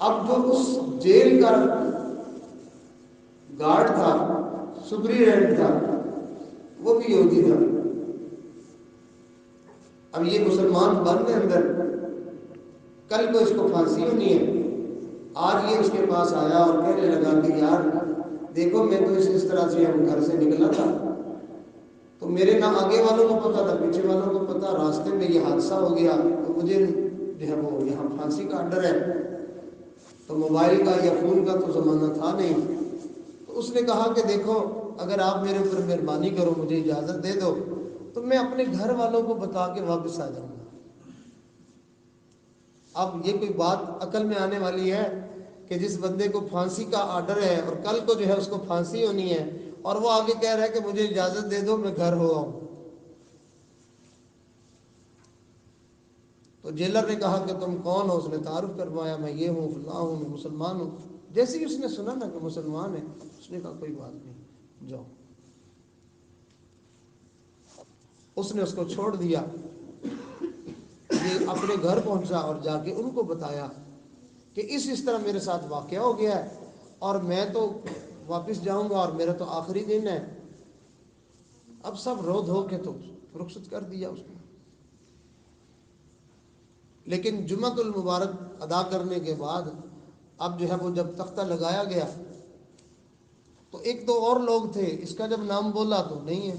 B: اب جو اس جیل کا گارڈ تھا، سپرینٹینڈنٹ تھا، وہ بھی یہودی تھا. اب یہ مسلمان بند ہے اندر، کل کو اس کو پھانسی ہونی ہے. آج یہ اس کے پاس آیا اور کہنے لگا کہ یار دیکھو میں تو اس طرح سے ہم گھر سے نکلا تھا تو میرے نہ آگے والوں کو پتا تھا پیچھے والوں کو پتا، راستے میں یہ حادثہ ہو گیا تو مجھے جو ہے وہ یہاں پھانسی کا آرڈر ہے. تو موبائل کا یا فون کا تو زمانہ تھا نہیں. تو اس نے کہا کہ دیکھو اگر آپ میرے اوپر مہربانی کرو، مجھے اجازت دے دو تو میں اپنے گھر والوں کو بتا کے واپس آ جاؤں گا. اب یہ کوئی بات عقل میں آنے والی ہے کہ جس بندے کو پھانسی کا آرڈر ہے اور کل کو جو ہے اس کو پھانسی ہونی ہے اور وہ آگے کہہ رہا ہے کہ مجھے اجازت دے دو میں گھر ہو آؤں. تو جیلر نے کہا کہ تم کون ہو؟ اس نے تعارف کروایا، میں یہ ہوں فلاں ہوں، میں مسلمان ہوں. جیسے ہی اس نے سنا نا کہ مسلمان ہے، اس نے کہا کوئی بات نہیں جاؤ. اس نے اس کو چھوڑ دیا. یہ اپنے گھر پہنچا اور جا کے ان کو بتایا کہ اس طرح میرے ساتھ واقعہ ہو گیا ہے اور میں تو واپس جاؤں گا اور میرا تو آخری دن ہے. اب سب رو دھو کے تو رخصت کر دیا اس نے. لیکن جمعۃ المبارک ادا کرنے کے بعد اب جو ہے وہ جب تختہ لگایا گیا تو ایک دو اور لوگ تھے، اس کا جب نام بولا تو نہیں ہے.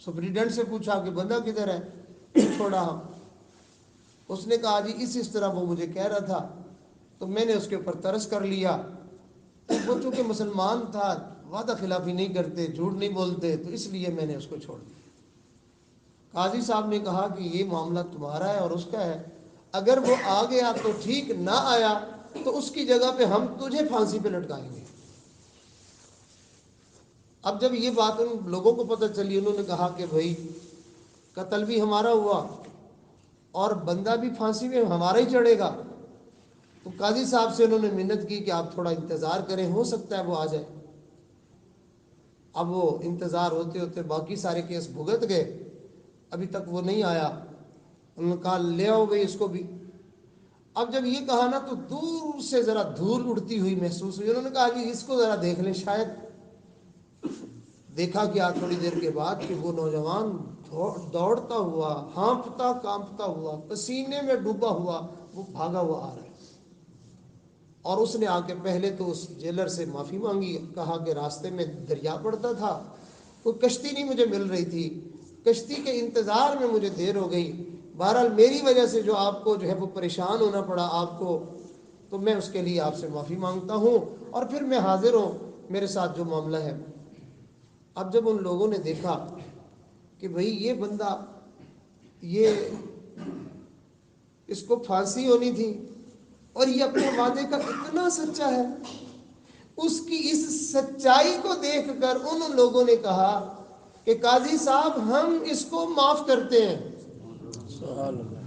B: سپرینٹینڈنٹ سے پوچھا کہ بندہ کدھر ہے؟ چھوڑا ہم. اس نے کہا جی اس طرح وہ مجھے کہہ رہا تھا تو میں نے اس کے اوپر ترس کر لیا. وہ چونکہ مسلمان تھا، وعدہ خلافی نہیں کرتے، جھوٹ نہیں بولتے، تو اس لیے میں نے اس کو چھوڑ دیا. قاضی صاحب نے کہا کہ یہ معاملہ تمہارا ہے اور اس کا ہے، اگر وہ آ گیا تو ٹھیک، نہ آیا تو اس کی جگہ پہ ہم تجھے پھانسی پہ لٹکائیں گے. اب جب یہ بات ان لوگوں کو پتہ چلی، انہوں نے کہا کہ بھائی قتل بھی ہمارا ہوا اور بندہ بھی پھانسی میں ہمارا ہی چڑھے گا. تو قاضی صاحب سے انہوں نے منت کی کہ آپ تھوڑا انتظار کریں، ہو سکتا ہے وہ آ جائے. اب وہ انتظار ہوتے ہوتے باقی سارے کیس بھگت گئے، ابھی تک وہ نہیں آیا. انہوں نے کہا لے آؤ بھائی اس کو بھی. اب جب یہ کہا نا تو دور سے ذرا دھول اڑتی ہوئی محسوس ہوئی. انہوں نے کہا جی اس کو ذرا دیکھ لیں. شاید دیکھا کیا تھوڑی دیر کے بعد کہ وہ نوجوان دوڑتا ہوا، ہانپتا کانپتا ہوا، پسینے میں ڈوبا ہوا وہ بھاگا ہوا آ رہا ہے. اور اس نے آ کے پہلے تو اس جیلر سے معافی مانگی، کہا کہ راستے میں دریا پڑتا تھا، کوئی کشتی نہیں مجھے مل رہی تھی، کشتی کے انتظار میں مجھے دیر ہو گئی، بہرحال میری وجہ سے جو آپ کو جو ہے وہ پریشان ہونا پڑا آپ کو، تو میں اس کے لیے آپ سے معافی مانگتا ہوں اور پھر میں حاضر ہوں، میرے ساتھ جو معاملہ ہے. اب جب ان لوگوں نے دیکھا کہ بھئی یہ بندہ، یہ اس کو پھانسی ہونی تھی اور یہ اپنے وعدے کا اتنا سچا ہے، اس کی اس سچائی کو دیکھ کر ان لوگوں نے کہا کہ قاضی صاحب ہم اس کو معاف کرتے ہیں،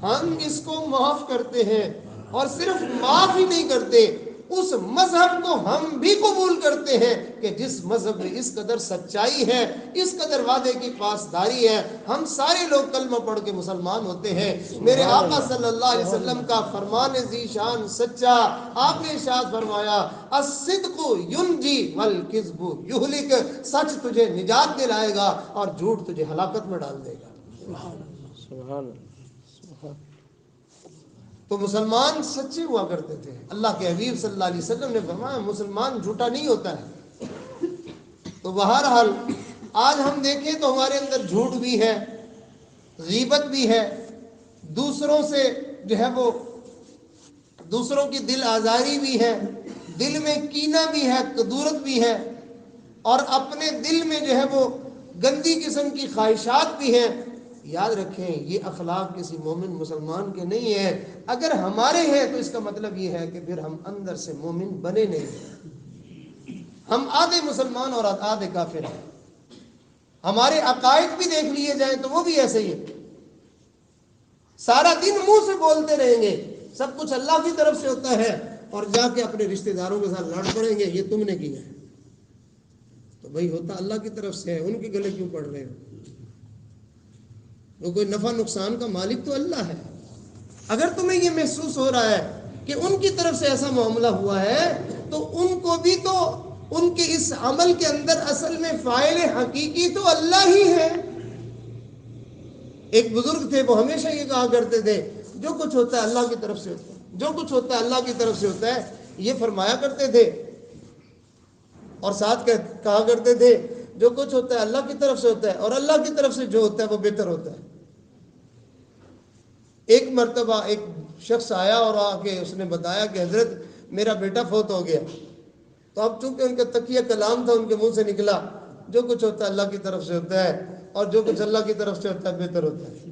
B: ہم اس کو معاف کرتے ہیں، اور صرف معاف ہی نہیں کرتے، اس مذہب کو ہم بھی قبول کرتے ہیں کہ جس مذہب میں اس قدر سچائی ہے، اس قدر وعدے کی پاسداری ہے. ہم سارے لوگ کلمہ پڑھ کے مسلمان ہوتے ہیں. میرے آقا صلی اللہ علیہ وسلم کا فرمان ذی شان سچا، آپ نے ارشاد فرمایا الصدق ینجی والکذب یہلک، سچ تجھے نجات دلائے گا اور جھوٹ تجھے ہلاکت میں ڈال دے گا. تو مسلمان سچے ہوا کرتے تھے. اللہ کے حبیب صلی اللہ علیہ وسلم نے فرمایا مسلمان جھوٹا نہیں ہوتا ہے. تو بہرحال آج ہم دیکھیں تو ہمارے اندر جھوٹ بھی ہے، غیبت بھی ہے، دوسروں سے جو ہے وہ دوسروں کی دل آزاری بھی ہے، دل میں کینہ بھی ہے، کدورت بھی ہے، اور اپنے دل میں جو ہے وہ گندی قسم کی خواہشات بھی ہیں. یاد رکھیں یہ اخلاق کسی مومن مسلمان کے نہیں ہیں. اگر ہمارے ہیں تو اس کا مطلب یہ ہے کہ پھر ہم اندر سے مومن بنے نہیں، ہم آدھے مسلمان اور آدھے کافر ہیں. ہمارے عقائد بھی دیکھ لیے جائیں تو وہ بھی ایسے ہی ہے. سارا دن منہ سے بولتے رہیں گے سب کچھ اللہ کی طرف سے ہوتا ہے، اور جا کے اپنے رشتہ داروں کے ساتھ لڑ پڑیں گے یہ تم نے کیا ہے. تو بھائی ہوتا اللہ کی طرف سے ہے، ان کے گلے کیوں پڑ رہے ہو؟ وہ کوئی نفع نقصان کا مالک تو اللہ ہے. اگر تمہیں یہ محسوس ہو رہا ہے
C: کہ ان کی طرف سے ایسا معاملہ ہوا ہے تو ان کو بھی تو ان کے اس عمل کے اندر اصل میں فاعل حقیقی تو اللہ ہی ہے۔ ایک بزرگ تھے، وہ ہمیشہ یہ کہا کرتے تھے جو کچھ ہوتا ہے اللہ کی طرف سے ہوتا ہے، جو کچھ ہوتا ہے اللہ کی طرف سے ہوتا ہے، یہ فرمایا کرتے تھے۔ اور ساتھ کہا کرتے تھے جو کچھ ہوتا ہے اللہ کی طرف سے ہوتا ہے، اور اللہ کی طرف سے جو ہوتا ہے وہ بہتر ہوتا ہے۔ ایک مرتبہ ایک شخص آیا اور آ کے اس نے بتایا کہ حضرت میرا بیٹا فوت ہو گیا۔ تو اب چونکہ ان کا تقیہ کلام تھا، ان کے منہ سے نکلا جو کچھ ہوتا ہے اللہ کی طرف سے ہوتا ہے، اور جو کچھ اللہ کی طرف سے ہوتا ہے بہتر ہوتا ہے۔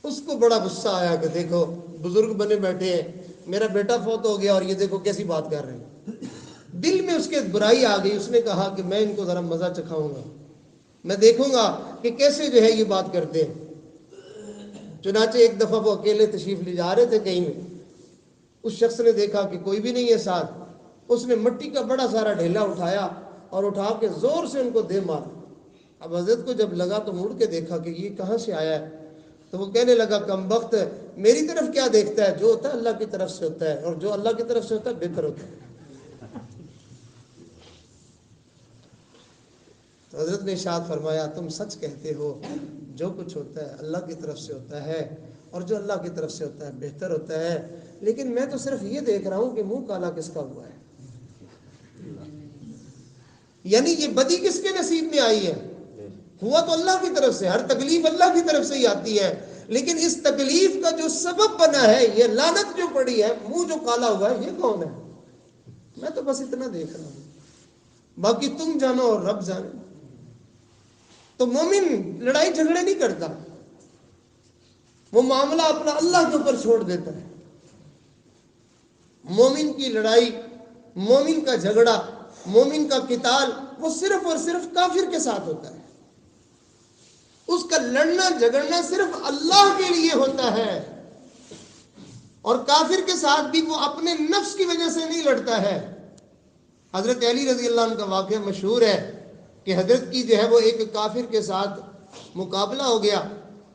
C: اس کو بڑا غصہ آیا کہ دیکھو بزرگ بنے بیٹھے ہیں، میرا بیٹا فوت ہو گیا اور یہ دیکھو کیسی بات کر رہے ہیں۔ دل میں اس کے برائی آ گئی، اس نے کہا کہ میں ان کو ذرا مزہ چکھاؤں گا، میں دیکھوں گا کہ کیسے جو ہے یہ بات کرتے ہیں۔ چنانچہ ایک دفعہ وہ اکیلے تشریف لے جا رہے تھے کہیں میں، اس شخص نے دیکھا کہ کوئی بھی نہیں ہے ساتھ، اس نے مٹی کا بڑا سارا ڈھیلا اٹھایا اور اٹھا کے زور سے ان کو دے مارا۔ اب حضرت کو جب لگا تو مڑ کے دیکھا کہ یہ کہاں سے آیا ہے، تو وہ کہنے لگا کمبخت میری طرف کیا دیکھتا ہے، جو ہوتا ہے اللہ کی طرف سے ہوتا ہے، اور جو اللہ کی طرف سے ہوتا ہے بہتر ہوتا ہے۔ تو حضرت نے ارشاد فرمایا تم سچ کہتے ہو، جو کچھ ہوتا ہے اللہ کی طرف سے ہوتا ہے، اور جو اللہ کی طرف سے ہوتا ہے بہتر ہوتا ہے، لیکن میں تو صرف یہ دیکھ رہا ہوں کہ منہ کالا کس کا ہوا ہے، یعنی یہ بدی کس کے نصیب میں آئی ہے۔ ہوا تو اللہ کی طرف سے، ہر تکلیف اللہ کی طرف سے ہی آتی ہے، لیکن اس تکلیف کا جو سبب بنا ہے، یہ لعنت جو پڑی ہے، منہ جو کالا ہوا ہے، یہ کون ہے؟ میں تو بس اتنا دیکھ رہا ہوں، باقی تم جانو اور رب جانے۔ تو مومن لڑائی جھگڑے نہیں کرتا، وہ معاملہ اپنا اللہ کے اوپر چھوڑ دیتا ہے۔ مومن کی لڑائی، مومن کا جھگڑا، مومن کا قتال وہ صرف اور صرف کافر کے ساتھ ہوتا ہے۔ اس کا لڑنا جھگڑنا صرف اللہ کے لیے ہوتا ہے، اور کافر کے ساتھ بھی وہ اپنے نفس کی وجہ سے نہیں لڑتا ہے۔ حضرت علی رضی اللہ عنہ کا واقعہ مشہور ہے کہ حضرت کی جو ہے وہ ایک کافر کے ساتھ مقابلہ ہو گیا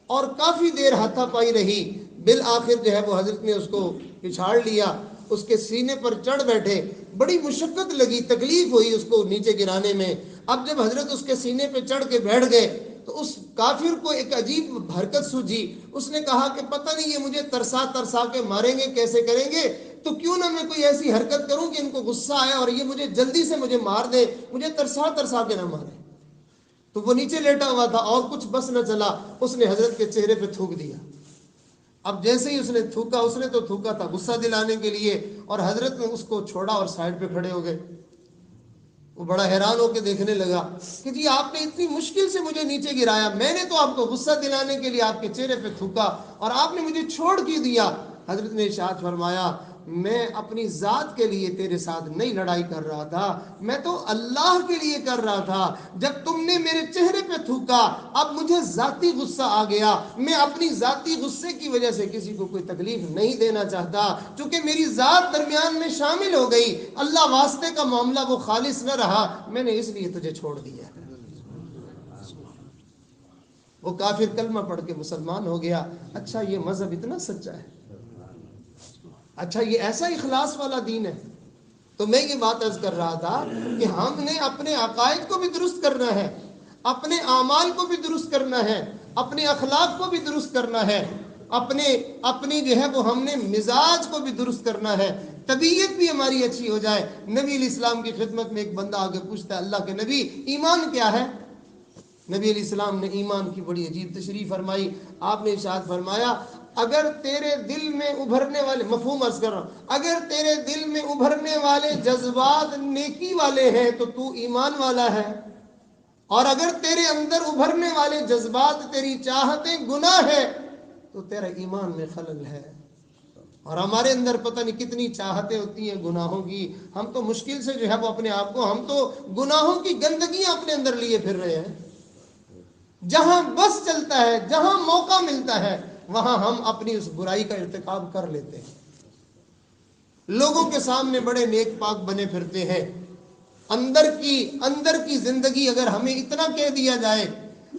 C: اور کافی دیر ہاتھا پائی رہی، بالآخر جو ہے وہ حضرت نے اس کو پچھاڑ لیا، اس کے سینے پر چڑھ بیٹھے، بڑی مشقت لگی، تکلیف ہوئی اس کو نیچے گرانے میں۔ اب جب حضرت اس کے سینے پہ چڑھ کے بیٹھ گئے تو اس کافر کو ایک عجیب حرکت سوجھی، اس نے کہا کہ پتہ نہیں یہ مجھے ترسا ترسا کے ماریں گے، کیسے کریں گے، تو کیوں نہ میں کوئی ایسی حرکت کروں کہ ان کو غصہ آئے اور یہ مجھے جلدی سے مجھے مار دے، مجھے ترسا ترسا کے نہ مارے۔ تو وہ نیچے لیٹا ہوا تھا اور کچھ بس نہ چلا، اس نے حضرت کے چہرے پہ تھوک دیا۔ اب جیسے ہی اس نے تھوکا، اس نے تو تھوکا تھا غصہ دلانے کے لیے، اور حضرت نے اس کو چھوڑا اور سائڈ پہ کھڑے ہو گئے۔ وہ بڑا حیران ہو کے دیکھنے لگا کہ جی آپ نے اتنی مشکل سے مجھے نیچے گرایا، میں نے تو آپ کو غصہ دلانے کے لیے آپ کے چہرے پہ تھوکا اور آپ نے مجھے چھوڑ کی دیا۔ حضرت نے ارشاد فرمایا میں اپنی ذات کے لیے تیرے ساتھ نہیں لڑائی کر رہا تھا، میں تو اللہ کے لیے کر رہا تھا۔ جب تم نے میرے چہرے پہ تھوکا اب مجھے ذاتی غصہ آ گیا، میں اپنی ذاتی غصے کی وجہ سے کسی کو کوئی تکلیف نہیں دینا چاہتا، چونکہ میری ذات درمیان میں شامل ہو گئی، اللہ واسطے کا معاملہ وہ خالص نہ رہا، میں نے اس لیے تجھے چھوڑ دیا۔ وہ کافر کلمہ پڑھ کے مسلمان ہو گیا۔ اچھا یہ مذہب اتنا سچا ہے، اچھا یہ ایسا اخلاص والا دین ہے۔ تو میں یہ بات عرض کر رہا تھا کہ ہم نے اپنے عقائد کو بھی درست کرنا ہے، اپنے اعمال کو بھی درست کرنا ہے، اپنے اخلاق کو بھی درست کرنا ہے، اپنی جو ہے وہ ہم نے مزاج کو بھی درست کرنا ہے، طبیعت بھی ہماری اچھی ہو جائے۔ نبی علیہ السلام کی خدمت میں ایک بندہ آگے پوچھتا ہے اللہ کے نبی ایمان کیا ہے؟ نبی علیہ السلام نے ایمان کی بڑی عجیب تشریح فرمائی۔ آپ نے ارشاد فرمایا اگر تیرے دل میں ابھرنے والے، مفہوم عرض کر رہا ہوں، اگر تیرے دل میں ابھرنے والے جذبات نیکی والے ہیں تو تو ایمان والا ہے، اور اگر تیرے اندر ابھرنے والے جذبات تیری چاہتیں گناہ ہے تو تیرا ایمان میں خلل ہے۔ اور ہمارے اندر پتہ نہیں کتنی چاہتیں ہوتی ہیں گناہوں کی، ہم تو مشکل سے جو ہے وہ اپنے آپ کو، ہم تو گناہوں کی گندگیاں اپنے اندر لیے پھر رہے ہیں۔ جہاں بس چلتا ہے، جہاں موقع ملتا ہے، وہاں ہم اپنی اس برائی کا ارتکاب کر لیتے ہیں۔ لوگوں کے سامنے بڑے نیک پاک بنے پھرتے ہیں، اندر کی زندگی اگر ہمیں اتنا کہہ دیا جائے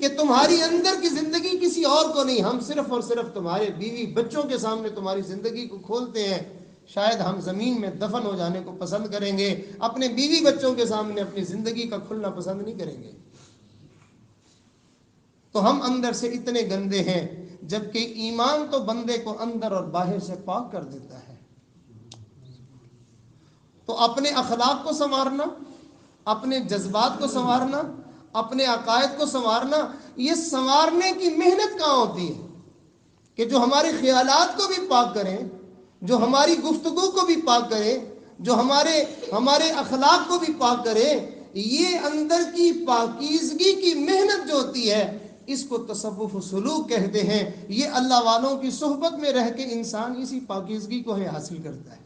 C: کہ تمہاری اندر کی زندگی کسی اور کو نہیں، ہم صرف اور صرف تمہارے بیوی بچوں کے سامنے تمہاری زندگی کو کھولتے ہیں، شاید ہم زمین میں دفن ہو جانے کو پسند کریں گے، اپنے بیوی بچوں کے سامنے اپنی زندگی کا کھلنا پسند نہیں کریں گے۔ تو ہم اندر سے اتنے گندے ہیں، جبکہ ایمان تو بندے کو اندر اور باہر سے پاک کر دیتا ہے۔ تو اپنے اخلاق کو سنوارنا، اپنے جذبات کو سنوارنا، اپنے عقائد کو سنوارنا، یہ سنوارنے کی محنت کہاں ہوتی ہے کہ جو ہمارے خیالات کو بھی پاک کریں، جو ہماری گفتگو کو بھی پاک کریں، جو ہمارے اخلاق کو بھی پاک کریں۔ یہ اندر کی پاکیزگی کی محنت جو ہوتی ہے، اس کو تصوف و سلوک کہتے ہیں۔ یہ اللہ والوں کی صحبت میں رہ کے انسان اسی پاکیزگی کو حاصل کرتا ہے۔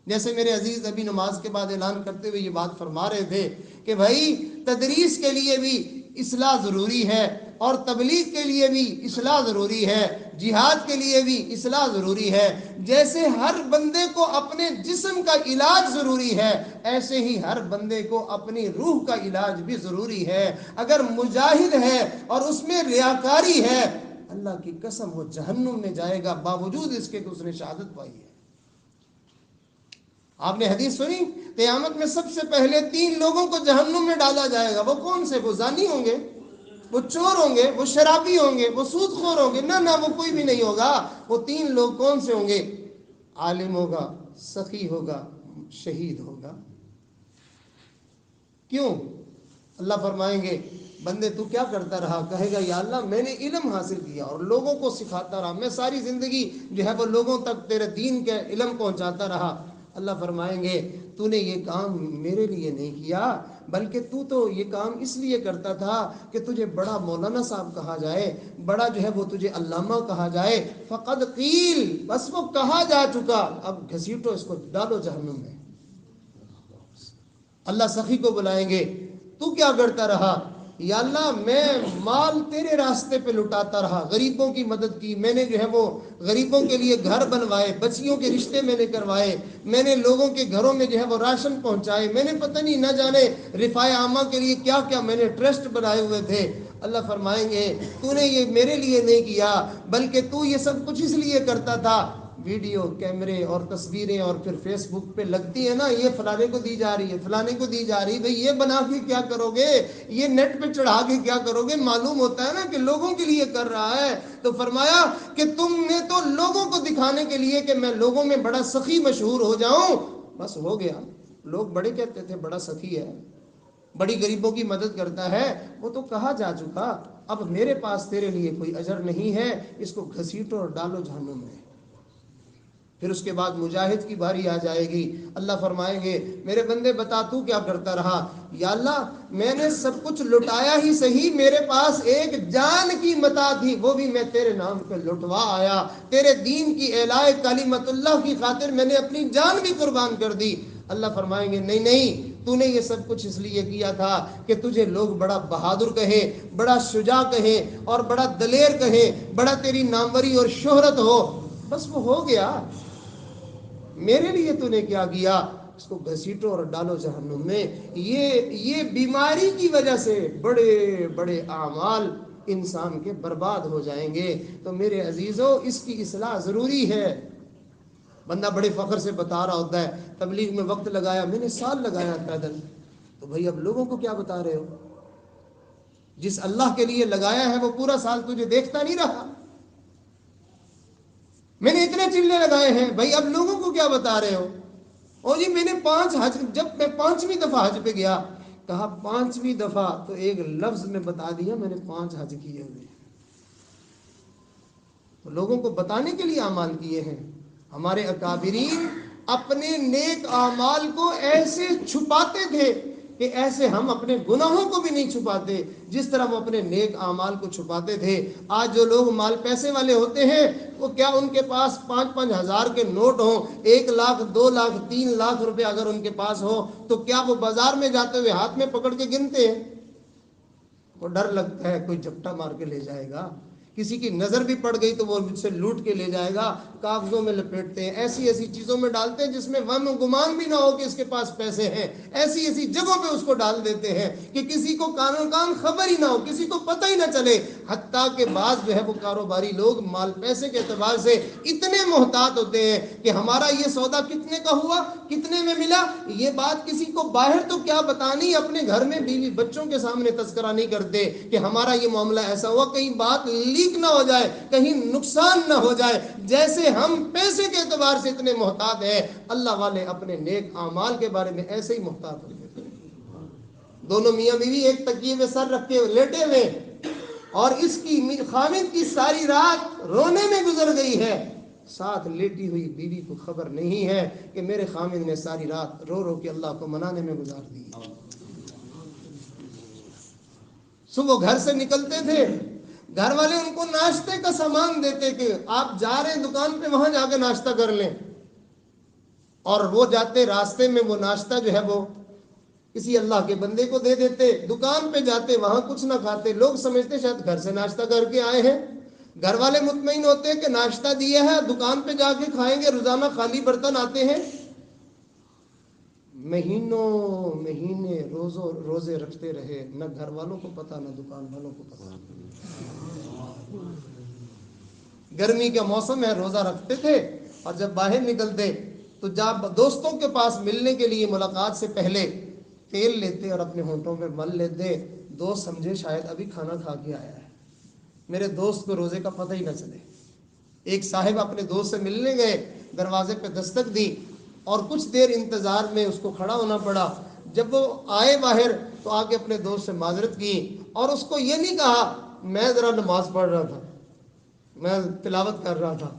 C: جیسے میرے عزیز ابھی نماز کے بعد اعلان کرتے ہوئے یہ بات فرما رہے تھے کہ بھائی تدریس کے لیے بھی اصلاح ضروری ہے، اور تبلیغ کے لیے بھی اصلاح ضروری ہے، جہاد کے لیے بھی اصلاح ضروری ہے۔ جیسے ہر بندے کو اپنے جسم کا علاج ضروری ہے، ایسے ہی ہر بندے کو اپنی روح کا علاج بھی ضروری ہے۔ اگر مجاہد ہے اور اس میں ریاکاری ہے، اللہ کی قسم وہ جہنم میں جائے گا، باوجود اس کے کہ اس نے شہادت پائی ہے۔ آپ نے حدیث سنی، قیامت میں سب سے پہلے 3 لوگوں کو جہنم میں ڈالا جائے گا۔ وہ کون سے؟ وہ زانی ہوں گے، وہ چور ہوں گے، وہ شرابی ہوں گے، وہ سود خور ہوں گے؟ نہ وہ کوئی بھی نہیں ہوگا۔ وہ 3 لوگ کون سے ہوں گے؟ عالم ہوگا، سخی ہوگا، شہید ہوگا۔ کیوں؟ اللہ فرمائیں گے بندے تو کیا کرتا رہا؟ کہے گا یا اللہ میں نے علم حاصل کیا اور لوگوں کو سکھاتا رہا، میں ساری زندگی جو ہے وہ لوگوں تک تیرے دین کے علم پہنچاتا رہا۔ اللہ فرمائیں گے تو نے یہ کام میرے لیے نہیں کیا، بلکہ تو یہ کام اس لیے کرتا تھا کہ تجھے بڑا مولانا صاحب کہا جائے، بڑا جو ہے وہ تجھے علامہ کہا جائے۔ فقد قیل، بس وہ کہا جا چکا، اب گھسیٹو اس کو، ڈالو جہنم میں۔ اللہ سخی کو بلائیں گے، تو کیا کرتا رہا؟ یا اللہ میں مال تیرے راستے پہ لٹاتا رہا، غریبوں کی مدد کی، میں نے جو ہے وہ غریبوں کے لیے گھر بنوائے، بچیوں کے رشتے میں نے کروائے، میں نے لوگوں کے گھروں میں جو ہے وہ راشن پہنچائے، میں نے پتہ نہیں نہ جانے رفاع عامہ کے لیے کیا کیا میں نے ٹرسٹ بنائے ہوئے تھے۔ اللہ فرمائیں گے تو نے یہ میرے لیے نہیں کیا، بلکہ تو یہ سب کچھ اس لیے کرتا تھا، ویڈیو کیمرے اور تصویریں اور پھر فیس بک پہ لگتی ہے نا، یہ فلانے کو دی جا رہی ہے، فلانے کو دی جا رہی ہے، بھئی یہ بنا کے کیا کرو گے، یہ نیٹ پہ چڑھا کے کیا کرو گے؟ معلوم ہوتا ہے نا کہ لوگوں کے لیے کر رہا ہے۔ تو فرمایا کہ تم نے تو لوگوں کو دکھانے کے لیے کہ میں لوگوں میں بڑا سخی مشہور ہو جاؤں، بس ہو گیا۔ لوگ بڑے کہتے تھے بڑا سخی ہے، بڑی غریبوں کی مدد کرتا ہے، وہ تو کہا جا چکا، اب میرے پاس تیرے لیے کوئی اجر نہیں ہے، اس کو گھسیٹو اور ڈالو جہنم میں۔ پھر اس کے بعد مجاہد کی باری آ جائے گی۔ اللہ فرمائیں گے میرے بندے بتا تو کیا کرتا رہا؟ یا اللہ میں نے سب کچھ لٹایا ہی صحیح، میرے پاس ایک جان کی متاع تھی، وہ بھی میں تیرے نام پہ لٹوا آیا، تیرے دین کی اعلاء کلمت اللہ کی خاطر میں نے اپنی جان بھی قربان کر دی۔ اللہ فرمائیں گے نہیں، تو نے یہ سب کچھ اس لیے کیا تھا کہ تجھے لوگ بڑا بہادر کہیں، بڑا شجاع کہیں اور بڑا دلیر کہیں، بڑا تیری ناموری اور شہرت ہو، بس وہ ہو گیا۔ میرے لیے تو نے کیا کیا؟ اس کو گھسیٹو اور ڈالو جہنم میں۔ یہ بیماری کی وجہ سے بڑے بڑے اعمال انسان کے برباد ہو جائیں گے۔ تو میرے عزیزو اس کی اصلاح ضروری ہے۔ بندہ بڑے فخر سے بتا رہا ہوتا ہے تبلیغ میں وقت لگایا، میں نے سال لگایا پیدل، تو بھئی اب لوگوں کو کیا بتا رہے ہو؟ جس اللہ کے لیے لگایا ہے وہ پورا سال تجھے دیکھتا نہیں رہا۔ میں نے اتنے چلے لگائے ہیں، بھائی اب لوگوں کو کیا بتا رہے ہو؟ اور جی میں نے 5 حج، جب میں 5ویں دفعہ حج پہ گیا، کہا 5ویں دفعہ تو ایک لفظ میں بتا دیا میں نے 5 حج کیے ہوئے۔ تو لوگوں کو بتانے کے لیے اعمال کیے ہیں۔ ہمارے اکابرین اپنے نیک اعمال کو ایسے چھپاتے تھے کہ ایسے ہم اپنے گناہوں کو بھی نہیں چھپاتے جس طرح وہ اپنے نیک اعمال کو چھپاتے تھے۔ آج جو لوگ مال پیسے والے ہوتے ہیں، وہ کیا ان کے پاس 5-5 ہزار کے نوٹ ہوں، 1 لاکھ 2 لاکھ 3 لاکھ روپے اگر ان کے پاس ہو، تو کیا وہ بازار میں جاتے ہوئے ہاتھ میں پکڑ کے گنتے ہیں؟ وہ ڈر لگتا ہے کوئی جھپٹا مار کے لے جائے گا، کسی کی نظر بھی پڑ گئی تو وہ مجھ سے لوٹ کے لے جائے گا، کاغذوں میں لپیٹتے ہیں، ایسی ایسی چیزوں میں ڈالتے ہیں جس میں وہم و گمان بھی نہ ہو کہ اس کے پاس پیسے ہیں، ایسی ایسی جگہوں پہ اس کو ڈال دیتے ہیں کہ کسی کو کانوں کان خبر ہی نہ ہو، کسی کو پتہ ہی نہ چلے۔ حتیٰ کہ بعض جو ہے وہ کاروباری لوگ مال پیسے کے اعتبار سے اتنے محتاط ہوتے ہیں کہ ہمارا یہ سودا کتنے کا ہوا، کتنے میں ملا، یہ بات کسی کو باہر تو کیا بتانی، اپنے گھر میں بیوی بچوں کے سامنے تذکرہ نہیں کرتے کہ ہمارا یہ معاملہ ایسا ہوا، کہیں بات لیک نہ ہو جائے، کہیں نقصان نہ ہو جائے۔ جیسے ہم پیسے کے اعتبار سے اتنے محتاط ہیں، اللہ والے اپنے نیک اعمال کے بارے میں ایسے ہی محتاط ہوتے ہیں۔ دونوں میاں بیوی ایک تکیے میں سر رکھ کے لیٹے ہوئے، اور اس کی خامد کی ساری رات رونے میں گزر گئی ہے، ساتھ لیٹی ہوئی بیوی کو خبر نہیں ہے کہ میرے خامد نے ساری رات رو رو کے اللہ کو منانے میں گزار دی۔ صبح گھر سے نکلتے تھے، گھر والے ان کو ناشتے کا سامان دیتے کہ آپ جا رہے ہیں دکان پہ، وہاں جا کے ناشتہ کر لیں، اور وہ جاتے راستے میں وہ ناشتہ جو ہے وہ کسی اللہ کے بندے کو دے دیتے، دکان پہ جاتے وہاں کچھ نہ کھاتے، لوگ سمجھتے شاید گھر سے ناشتہ کر کے آئے ہیں، گھر والے مطمئن ہوتے کہ ناشتہ دیا ہے دکان پہ جا کے کھائیں گے، روزانہ خالی برتن آتے ہیں۔ مہینوں مہینے روزے رکھتے رہے، نہ گھر والوں کو پتا نہ دکان والوں کو پتا۔ گرمی کا موسم ہے، روزہ رکھتے تھے، اور جب باہر نکلتے تو جب دوستوں کے پاس ملنے کے لیے ملاقات سے پہلے تیل لیتے اور اپنے ہونٹوں پہ مل لیتے، دوست سمجھے شاید ابھی کھانا کھا کے آیا ہے، میرے دوست کو روزے کا پتہ ہی نہ چلے۔ ایک صاحب اپنے دوست سے ملنے گئے، دروازے پہ دستک دی اور کچھ دیر انتظار میں اس کو کھڑا ہونا پڑا۔ جب وہ آئے باہر تو آ کے اپنے دوست سے معذرت کی، اور اس کو یہ نہیں کہا میں ذرا نماز پڑھ رہا تھا، میں تلاوت کر رہا تھا،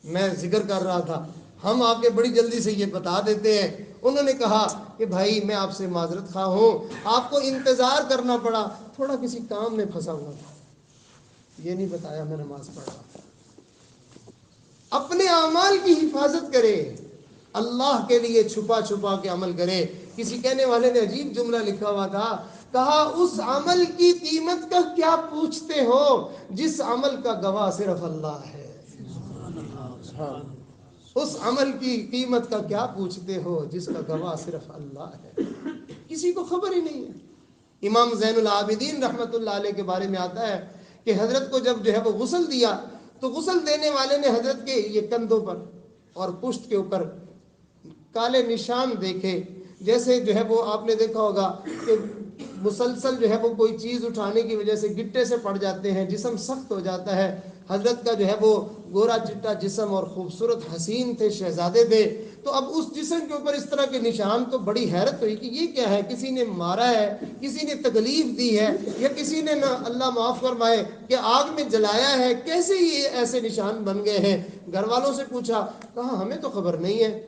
C: میں ذکر کر رہا تھا، ہم آپ کے بڑی جلدی سے یہ بتا دیتے ہیں۔ انہوں نے کہا کہ بھائی میں آپ سے معذرت خواہ ہوں، آپ کو انتظار کرنا پڑا، تھوڑا کسی کام میں پھنسا ہوا تھا، یہ نہیں بتایا میں نماز پڑھ رہا تھا۔ اپنے اعمال کی حفاظت کرے، اللہ کے لیے چھپا چھپا کے عمل کرے۔ کسی کہنے والے نے عجیب جملہ لکھا ہوا تھا، کہا اس عمل کی قیمت کا کیا پوچھتے ہو جس عمل کا گواہ صرف اللہ ہے۔ ہاں، اس عمل کی قیمت کا کیا پوچھتے ہو جس کا گواہ صرف اللہ ہے، کسی کو خبر ہی نہیں ہے۔ امام زین العابدین رحمت اللہ علیہ کے بارے میں آتا ہے کہ حضرت کو جب جو ہے وہ غسل دیا تو غسل دینے والے نے حضرت کے یہ کندھوں پر اور پشت کے اوپر کالے نشان دیکھے، جیسے جو ہے وہ آپ نے دیکھا ہوگا کہ مسلسل جو ہے وہ کوئی چیز اٹھانے کی وجہ سے گٹے سے پڑ جاتے ہیں، جسم سخت ہو جاتا ہے۔ حضرت کا جو ہے وہ گورا چٹا جسم اور خوبصورت حسین تھے، شہزادے تھے، تو اب اس جسم کے اوپر اس طرح کے نشان تو بڑی حیرت ہوئی کہ یہ کیا ہے، کسی نے مارا ہے، کسی نے تکلیف دی ہے، یا کسی نے نہ اللہ معاف فرمائے کہ آگ میں جلایا ہے، کیسے یہ ایسے نشان بن گئے ہیں۔ گھر والوں سے پوچھا، کہا ہمیں تو خبر نہیں ہے۔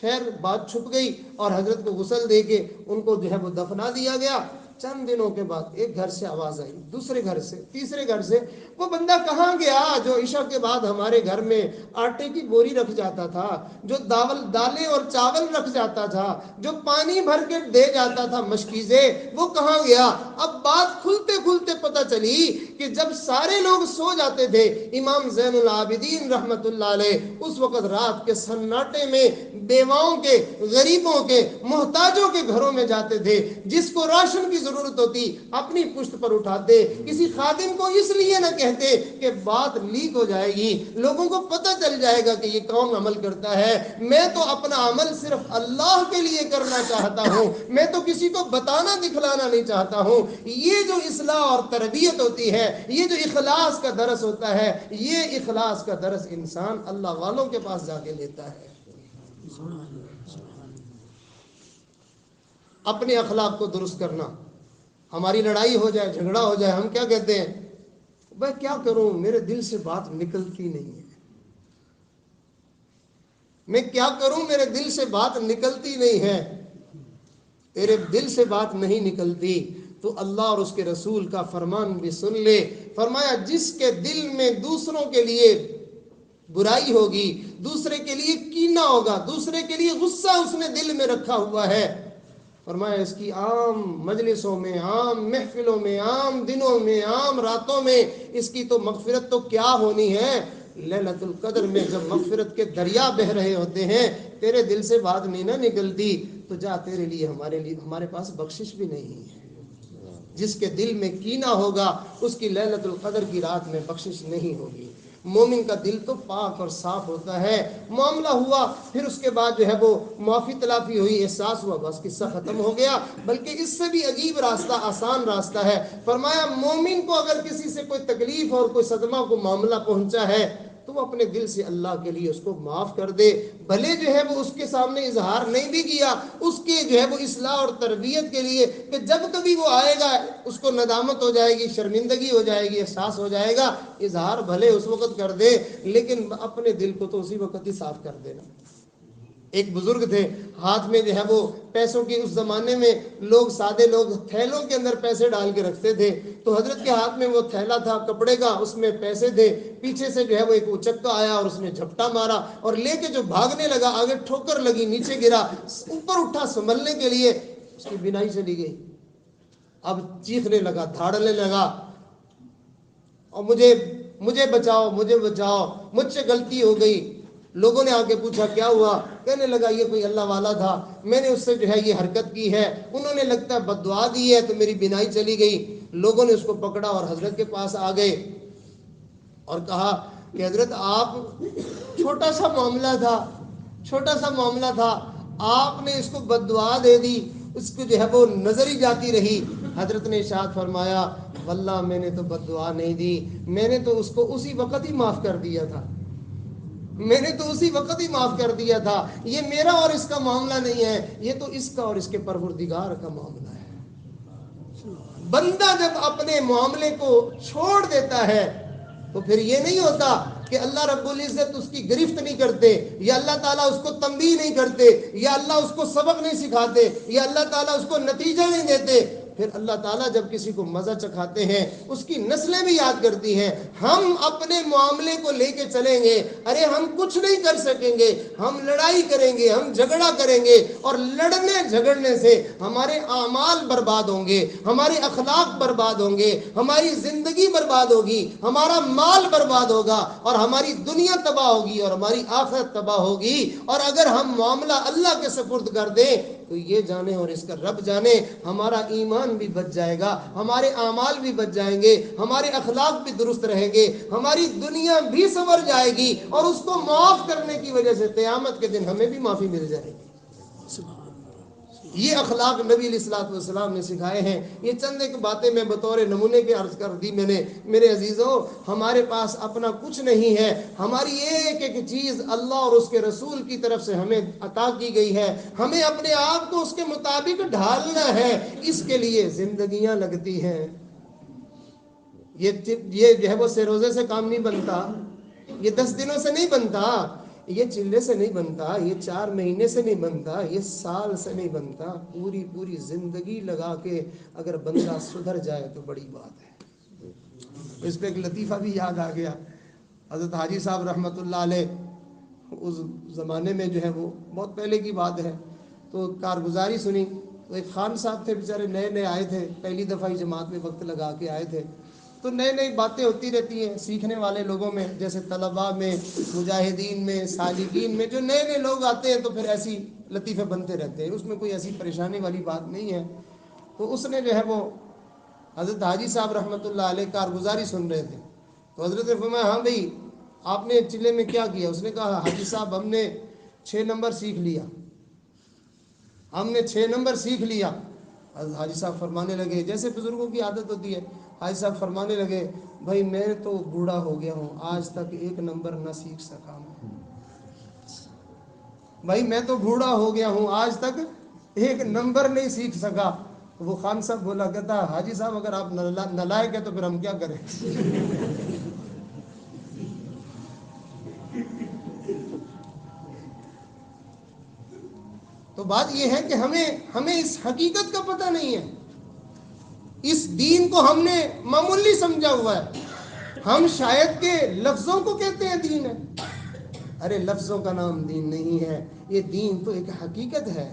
C: خیر بات چھپ گئی اور حضرت کو غسل دے کے ان کو جو ہے وہ دفنا دیا گیا۔ چند دنوں کے بعد ایک گھر سے آواز آئی، دوسرے گھر سے، تیسرے گھر سے، وہ بندہ کہاں گیا جو عشاء کے بعد ہمارے گھر میں آٹے کی بوری رکھ جاتا تھا، جو دالیں اور چاول رکھ جاتا تھا، جو پانی بھر کے دے جاتا تھا مشکیزے، وہ کہاں گیا؟ اب بات کھلتے کھلتے پتہ چلی کہ جب سارے لوگ سو جاتے تھے، امام زین العابدین رحمت اللہ علیہ اس وقت رات کے سناٹے میں بیواؤں کے، غریبوں کے، محتاجوں کے گھروں میں جاتے تھے، جس کو راشن کی ضرورت ہوتی اپنی پشت پر اٹھاتے، کسی خادم کو اس لیے نہ کہتے کہ بات لیک ہو جائے گی، لوگوں کو پتہ چل جائے گا کہ یہ کون عمل کرتا ہے، میں تو اپنا عمل صرف اللہ کے لیے کرنا چاہتا ہوں، میں تو کسی کو بتانا دکھلانا نہیں چاہتا ہوں۔ یہ جو اصلاح اور تربیت ہوتی ہے، یہ جو اخلاص کا درس ہوتا ہے، یہ اخلاص کا درس انسان اللہ والوں کے پاس جا کے لیتا ہے۔ اپنے اخلاق کو درست کرنا۔ ہماری لڑائی ہو جائے، جھگڑا ہو جائے، ہم کیا کہتے ہیں؟ میں کیا کروں، میرے دل سے بات نکلتی نہیں ہے، میں کیا کروں، میرے دل سے بات نکلتی نہیں ہے۔ تیرے دل سے بات نہیں نکلتی تو اللہ اور اس کے رسول کا فرمان بھی سن لے۔ فرمایا جس کے دل میں دوسروں کے لیے برائی ہوگی، دوسرے کے لیے کینہ ہوگا، دوسرے کے لیے غصہ اس نے دل میں رکھا ہوا ہے، فرمایا اس کی عام مجلسوں میں، عام محفلوں میں، عام دنوں میں، عام راتوں میں اس کی تو مغفرت تو کیا ہونی ہے، لیلۃ القدر میں جب مغفرت کے دریا بہ رہے ہوتے ہیں تیرے دل سے بات نہیں نہ نکلتی تو جا، تیرے لیے ہمارے پاس بخشش بھی نہیں ہے۔ جس کے دل میں کینہ ہوگا اس کی لیلۃ القدر کی رات میں بخشش نہیں ہوگی۔ مومن کا دل تو پاک اور صاف ہوتا ہے، معاملہ ہوا پھر اس کے بعد جو ہے وہ معافی تلافی ہوئی، احساس ہوا، بس قصہ ختم ہو گیا۔ بلکہ اس سے بھی عجیب راستہ، آسان راستہ ہے۔ فرمایا مومن کو اگر کسی سے کوئی تکلیف اور کوئی صدمہ کو معاملہ پہنچا ہے تو وہ اپنے دل سے اللہ کے لیے اس کو معاف کر دے، بھلے جو ہے وہ اس کے سامنے اظہار نہیں بھی کیا، اس کے جو ہے وہ اصلاح اور تربیت کے لیے کہ جب کبھی وہ آئے گا اس کو ندامت ہو جائے گی، شرمندگی ہو جائے گی، احساس ہو جائے گا، اظہار بھلے اس وقت کر دے لیکن اپنے دل کو تو اسی وقت ہی صاف کر دینا۔ ایک بزرگ تھے، ہاتھ میں جو ہے وہ پیسوں کی، اس زمانے میں لوگ، سادے لوگ تھیلوں کے اندر پیسے ڈال کے رکھتے تھے، تو حضرت کے ہاتھ میں وہ تھیلا تھا کپڑے کا، اس میں پیسے تھے، پیچھے سے جو ہے وہ ایک اچکا آیا اور اس نے جھپٹا مارا اور لے کے جو بھاگنے لگا، آگے ٹھوکر لگی، نیچے گرا، اوپر اٹھا سنبھلنے کے لیے، اس کی بینائی چلی گئی۔ اب چیخنے لگا، دھاڑنے لگا اور مجھے بچاؤ، مجھے بچاؤ، مجھ سے غلطی ہو گئی۔ لوگوں نے آ کے پوچھا کیا ہوا، کہنے لگا یہ کوئی اللہ والا تھا، میں نے اس سے جو ہے یہ حرکت کی ہے، انہوں نے لگتا ہے بد دعا دی ہے تو میری بینائی چلی گئی۔ لوگوں نے اس کو پکڑا اور حضرت کے پاس آ گئے اور کہا کہ حضرت آپ، چھوٹا سا معاملہ تھا، آپ نے اس کو بد دعا دے دی، اس کو جو ہے وہ نظر ہی جاتی رہی۔ حضرت نے ارشاد فرمایا واللہ میں نے تو بد دعا نہیں دی، میں نے تو اس کو اسی وقت ہی معاف کر دیا تھا، یہ میرا اور اس کا معاملہ نہیں ہے، یہ تو اس کا اور اس کے پروردگار کا معاملہ ہے۔ بندہ جب اپنے معاملے کو چھوڑ دیتا ہے تو پھر یہ نہیں ہوتا کہ اللہ رب العزت اس کی گرفت نہیں کرتے، یا اللہ تعالیٰ اس کو تنبیہ نہیں کرتے، یا اللہ اس کو سبق نہیں سکھاتے، یا اللہ تعالیٰ اس کو نتیجہ نہیں دیتے۔ پھر اللہ تعالیٰ جب کسی کو مزہ چکھاتے ہیں اس کی نسلیں بھی یاد کرتی ہیں۔ ہم اپنے معاملے کو لے کے چلیں گے، ارے ہم کچھ نہیں کر سکیں گے، ہم لڑائی کریں گے، ہم جھگڑا کریں گے، اور لڑنے جھگڑنے سے ہمارے اعمال برباد ہوں گے، ہمارے اخلاق برباد ہوں گے، ہماری زندگی برباد ہوگی، ہمارا مال برباد ہوگا، اور ہماری دنیا تباہ ہوگی اور ہماری آخرت تباہ ہوگی۔ اور اگر ہم معاملہ اللہ کے سپرد کر دیں تو یہ جانے اور اس کا رب جانے ہمارا ایمان بھی بچ جائے گا، ہمارے اعمال بھی بچ جائیں گے، ہمارے اخلاق بھی درست رہیں گے، ہماری دنیا بھی سنور جائے گی، اور اس کو معاف کرنے کی وجہ سے قیامت کے دن ہمیں بھی معافی مل جائے گی۔ یہ اخلاق نبی علیہ الصلوۃ والسلام نے سکھائے ہیں۔ یہ چند ایک باتیں میں بطور نمونے کے عرض کر دی میں نے۔ میرے عزیزوں، ہمارے پاس اپنا کچھ نہیں ہے، ہماری ایک ایک چیز اللہ اور اس کے رسول کی طرف سے ہمیں عطا کی گئی ہے، ہمیں اپنے آپ کو اس کے مطابق ڈھالنا ہے، اس کے لیے زندگیاں لگتی ہیں۔ یہ جو ہے وہ سے روزے سے کام نہیں بنتا، یہ 10 دنوں سے نہیں بنتا، یہ چلے سے نہیں بنتا، یہ 4 مہینے سے نہیں بنتا، یہ سال سے نہیں بنتا، پوری زندگی لگا کے اگر بندہ سدھر جائے تو بڑی بات ہے۔ اس پہ ایک لطیفہ بھی یاد آ گیا۔ حضرت حاجی صاحب رحمۃ اللہ علیہ، اس زمانے میں جو ہے وہ بہت پہلے کی بات ہے، تو کارگزاری سنی، تو ایک خان صاحب تھے بیچارے، نئے آئے تھے، پہلی دفعہ ہی جماعت میں وقت لگا کے آئے تھے، تو نئی باتیں ہوتی رہتی ہیں سیکھنے والے لوگوں میں، جیسے طلباء میں، مجاہدین میں، سالکین میں، جو نئے لوگ آتے ہیں تو پھر ایسی لطیفے بنتے رہتے ہیں، اس میں کوئی ایسی پریشانی والی بات نہیں ہے۔ تو اس نے جو ہے وہ حضرت حاجی صاحب رحمۃ اللہ علیہ کارگزاری سن رہے تھے، تو حضرت نے فرمایا ہاں بھائی آپ نے چلے میں کیا کیا؟ اس نے کہا حاجی صاحب ہم نے 6 نمبر سیکھ لیا، ہم نے 6 نمبر سیکھ لیا۔ حاجی صاحب فرمانے لگے، جیسے بزرگوں کی عادت ہوتی ہے، حاجی صاحب فرمانے لگے بھائی میں تو بوڑھا ہو گیا ہوں، آج تک 1 نمبر نہ سیکھ سکا ہوں، بھائی میں تو بوڑھا ہو گیا ہوں، آج تک 1 نمبر نہیں سیکھ سکا۔ وہ خان صاحب بولا، کہتا حاجی صاحب اگر آپ نالائق ہیں تو پھر ہم کیا کریں؟ تو بات یہ ہے کہ ہمیں اس حقیقت کا پتہ نہیں ہے، اس دین کو ہم نے معمولی سمجھا ہوا ہے، ہم شاید کہ لفظوں کو کہتے ہیں دین ہے، ارے لفظوں کا نام دین نہیں ہے، یہ دین تو ایک حقیقت ہے۔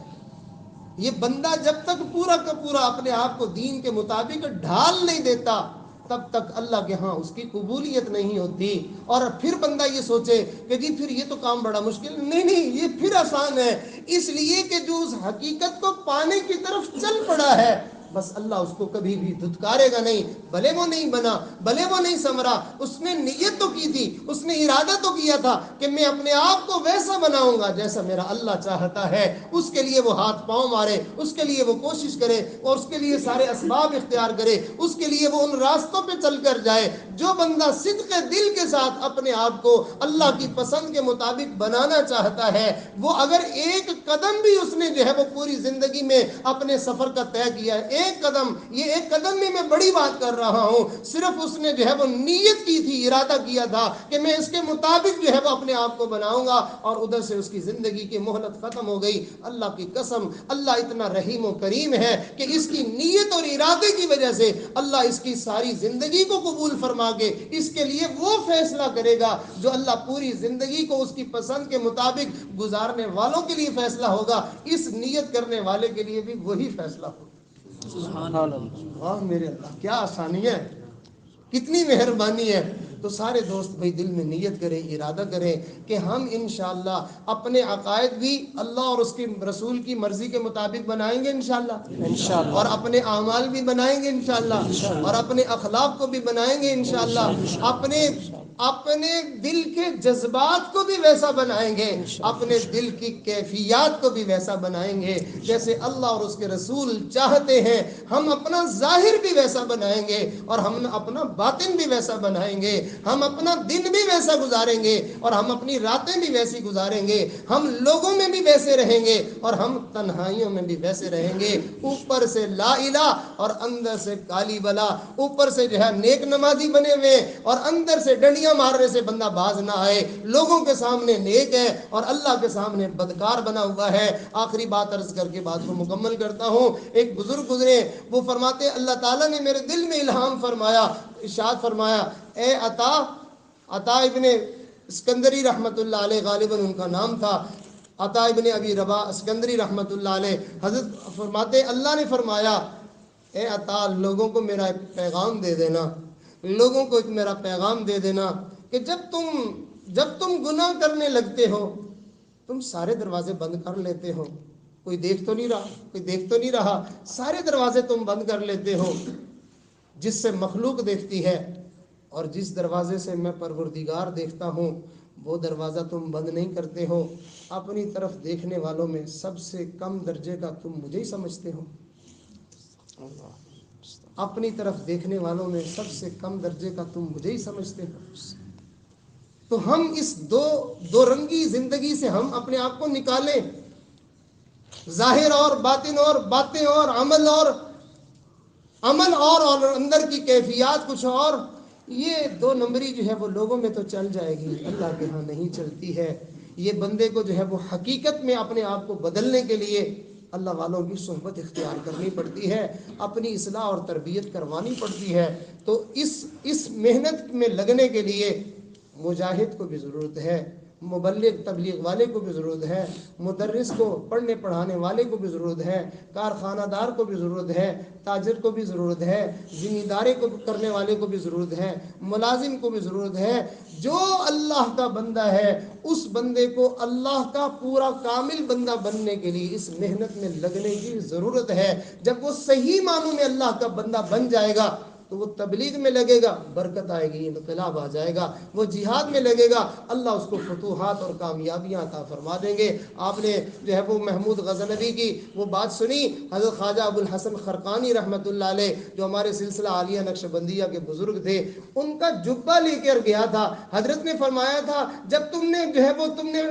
C: یہ بندہ جب تک پورا کا پورا اپنے آپ کو دین کے مطابق ڈھال نہیں دیتا تب تک اللہ کے ہاں اس کی قبولیت نہیں ہوتی. اور پھر بندہ یہ سوچے کہ جی پھر یہ تو کام بڑا مشکل. نہیں نہیں، یہ پھر آسان ہے، اس لیے کہ جو اس حقیقت کو پانے کی طرف چل پڑا ہے بس اللہ اس کو کبھی بھی دھتکارے گا نہیں. بھلے وہ نہیں بنا، بھلے وہ نہیں سنورا، اس نے نیت تو کی تھی، اس نے ارادہ تو کیا تھا کہ میں اپنے آپ کو ویسا بناؤں گا جیسا میرا اللہ چاہتا ہے. اس کے لیے وہ ہاتھ پاؤں مارے، اس کے لیے وہ کوشش کرے اور اس کے لیے سارے اسباب اختیار کرے، اس کے لیے وہ ان راستوں پہ چل کر جائے. جو بندہ صدق دل کے ساتھ اپنے آپ کو اللہ کی پسند کے مطابق بنانا چاہتا ہے، وہ اگر ایک قدم بھی اس نے جو ہے وہ پوری زندگی میں اپنے سفر کا طے کیا ہے، ایک قدم، یہ ایک قدم بھی میں بڑی بات کر رہا ہوں، صرف اس نے جو ہے وہ نیت کی تھی، ارادہ کیا تھا کہ میں اس کے مطابق جو ہے وہ اپنے آپ کو بناؤں گا، اور ادھر سے اس کی زندگی کی مہلت ختم ہو گئی. اللہ کی قسم، اللہ اتنا رحیم و کریم ہے کہ اس کی نیت اور ارادے کی وجہ سے اللہ اس کی ساری زندگی کو قبول فرما کے اس کے لیے وہ فیصلہ کرے گا جو اللہ پوری زندگی کو اس کی پسند کے مطابق گزارنے والوں کے لیے فیصلہ ہوگا، اس نیت کرنے والے کے لیے بھی وہی فیصلہ ہوگا. سبحان اللہ. واہ میرے اللہ، کیا آسانی ہے، کتنی مہربانی ہے. تو سارے دوست بھائی دل میں نیت کریں، ارادہ کریں کہ ہم انشاءاللہ اپنے عقائد بھی اللہ اور اس کے رسول کی مرضی کے مطابق بنائیں گے انشاءاللہ، اور اپنے اعمال بھی بنائیں گے انشاءاللہ، اور اپنے اخلاق کو بھی بنائیں گے انشاءاللہ، اپنے دل کے جذبات کو بھی ویسا بنائیں گے، اپنے دل کی کیفیات کو بھی ویسا بنائیں گے جیسے اللہ اور اس کے رسول چاہتے ہیں. ہم اپنا ظاہر بھی ویسا بنائیں گے اور ہم اپنا باطن بھی ویسا بنائیں گے. ہم اپنا دن بھی ویسا گزاریں گے اور ہم اپنی راتیں بھی ویسی گزاریں گے. ہم لوگوں میں بھی ویسے رہیں گے اور ہم تنہائیوں میں بھی ویسے رہیں گے. اوپر سے لا الہ اور اندر سے کالی بلا، اوپر سے جو ہے نیک نمازی بنے ہوئے اور اندر سے ڈنڈیاں مارنے سے بندہ باز نہ آئے. لوگوں کے سامنے نیک ہے اور اللہ کے سامنے بدکار بنا ہوا ہے. آخری بات عرض کر کے بات کو مکمل کرتا ہوں. ایک بزرگ گزرے، وہ فرماتے اللہ تعالیٰ نے میرے دل میں الہام فرمایا، ارشاد فرمایا، اے عطا ابن اسکندری رحمت اللہ علیہ، غالباً ان کا نام تھا، عطا ابن ابی رباح اسکندری رحمت اللہ علیہ. حضرت فرماتے اللہ نے فرمایا، اے عطا لوگوں کو میرا ایک پیغام دے دینا، لوگوں کو ایک میرا پیغام دے دینا کہ جب تم گناہ کرنے لگتے ہو تم سارے دروازے بند کر لیتے ہو. کوئی دیکھ تو نہیں رہا، سارے دروازے تم بند کر لیتے ہو. جس سے مخلوق دیکھتی ہے اور جس دروازے سے میں پروردگار دیکھتا ہوں وہ دروازہ تم بند نہیں کرتے ہو. اپنی طرف دیکھنے والوں میں سب سے کم درجے کا تم مجھے ہی سمجھتے ہو. اپنی طرف دیکھنے والوں میں سب سے کم درجے کا تم مجھے ہی سمجھتے ہو. تو ہم اس دو رنگی زندگی سے ہم اپنے آپ کو نکالیں، ظاہر اور باطن اور باتیں اور عمل اور اندر کی کیفیات کچھ اور. یہ دو نمبری جو ہے وہ لوگوں میں تو چل جائے گی، اللہ کے ہاں نہیں چلتی ہے. یہ بندے کو جو ہے وہ حقیقت میں اپنے آپ کو بدلنے کے لیے اللہ والوں کی صحبت اختیار کرنی پڑتی ہے، اپنی اصلاح اور تربیت کروانی پڑتی ہے. تو اس محنت میں لگنے کے لیے مجاہد کو بھی ضرورت ہے، مبلغ تبلیغ والے کو بھی ضرورت ہے، مدرس کو پڑھنے پڑھانے والے کو بھی ضرورت ہے، کارخانہ دار کو بھی ضرورت ہے، تاجر کو بھی ضرورت ہے، ذمہ داری کو کرنے والے کو بھی ضرورت ہے، ملازم کو بھی ضرورت ہے. جو اللہ کا بندہ ہے اس بندے کو اللہ کا پورا کامل بندہ بننے کے لیے اس محنت میں لگنے کی ضرورت ہے. جب وہ صحیح معنوں میں اللہ کا بندہ بن جائے گا تو وہ تبلیغ میں لگے گا، برکت آئے گی، انقلاب آ جائے گا. وہ جہاد میں لگے گا، اللہ اس کو فتوحات اور کامیابیاں عطا فرما دیں گے. آپ نے جو ہے وہ محمود غزنوی کی وہ بات سنی، حضرت خواجہ ابو الحسن خرقانی رحمت اللہ علیہ جو ہمارے سلسلہ عالیہ نقشبندیہ کے بزرگ تھے، ان کا جبہ لے کر گیا تھا. حضرت نے فرمایا تھا جب تم نے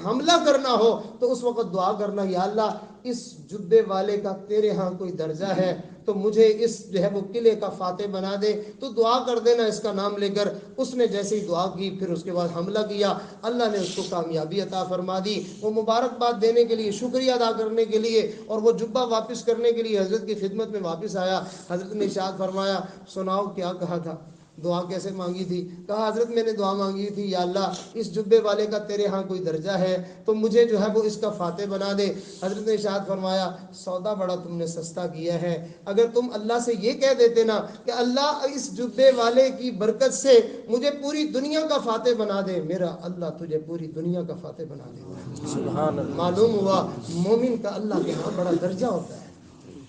C: حملہ کرنا ہو تو اس وقت دعا کرنا، یا اللہ اس جبے والے کا تیرے ہاں کوئی درجہ ہے تو مجھے اس جو ہے وہ قلعے کا فاتح بنا دے، تو دعا کر دینا اس کا نام لے کر. اس نے جیسے ہی دعا کی پھر اس کے بعد حملہ کیا، اللہ نے اس کو کامیابی عطا فرما دی. وہ مبارکباد دینے کے لیے، شکریہ ادا کرنے کے لیے اور وہ جبہ واپس کرنے کے لیے حضرت کی خدمت میں واپس آیا. حضرت نے ارشاد فرمایا، سناؤ کیا کہا تھا؟ دعا کیسے مانگی تھی؟ کہا حضرت میں نے دعا مانگی تھی یا اللہ اس جبے والے کا تیرے ہاں کوئی درجہ ہے تو مجھے جو ہے وہ اس کا فاتح بنا دے۔ حضرت نے ارشاد فرمایا سودا بڑا تم نے سستا کیا ہے، اگر تم اللہ سے یہ کہہ دیتے نا کہ اللہ اس جبے والے کی برکت سے مجھے پوری دنیا کا فاتح بنا دے، میرا اللہ تجھے پوری دنیا کا فاتح بنا دے۔ سبحان اللہ۔ معلوم ہوا مومن کا اللہ کے ہاں بڑا درجہ ہوتا ہے،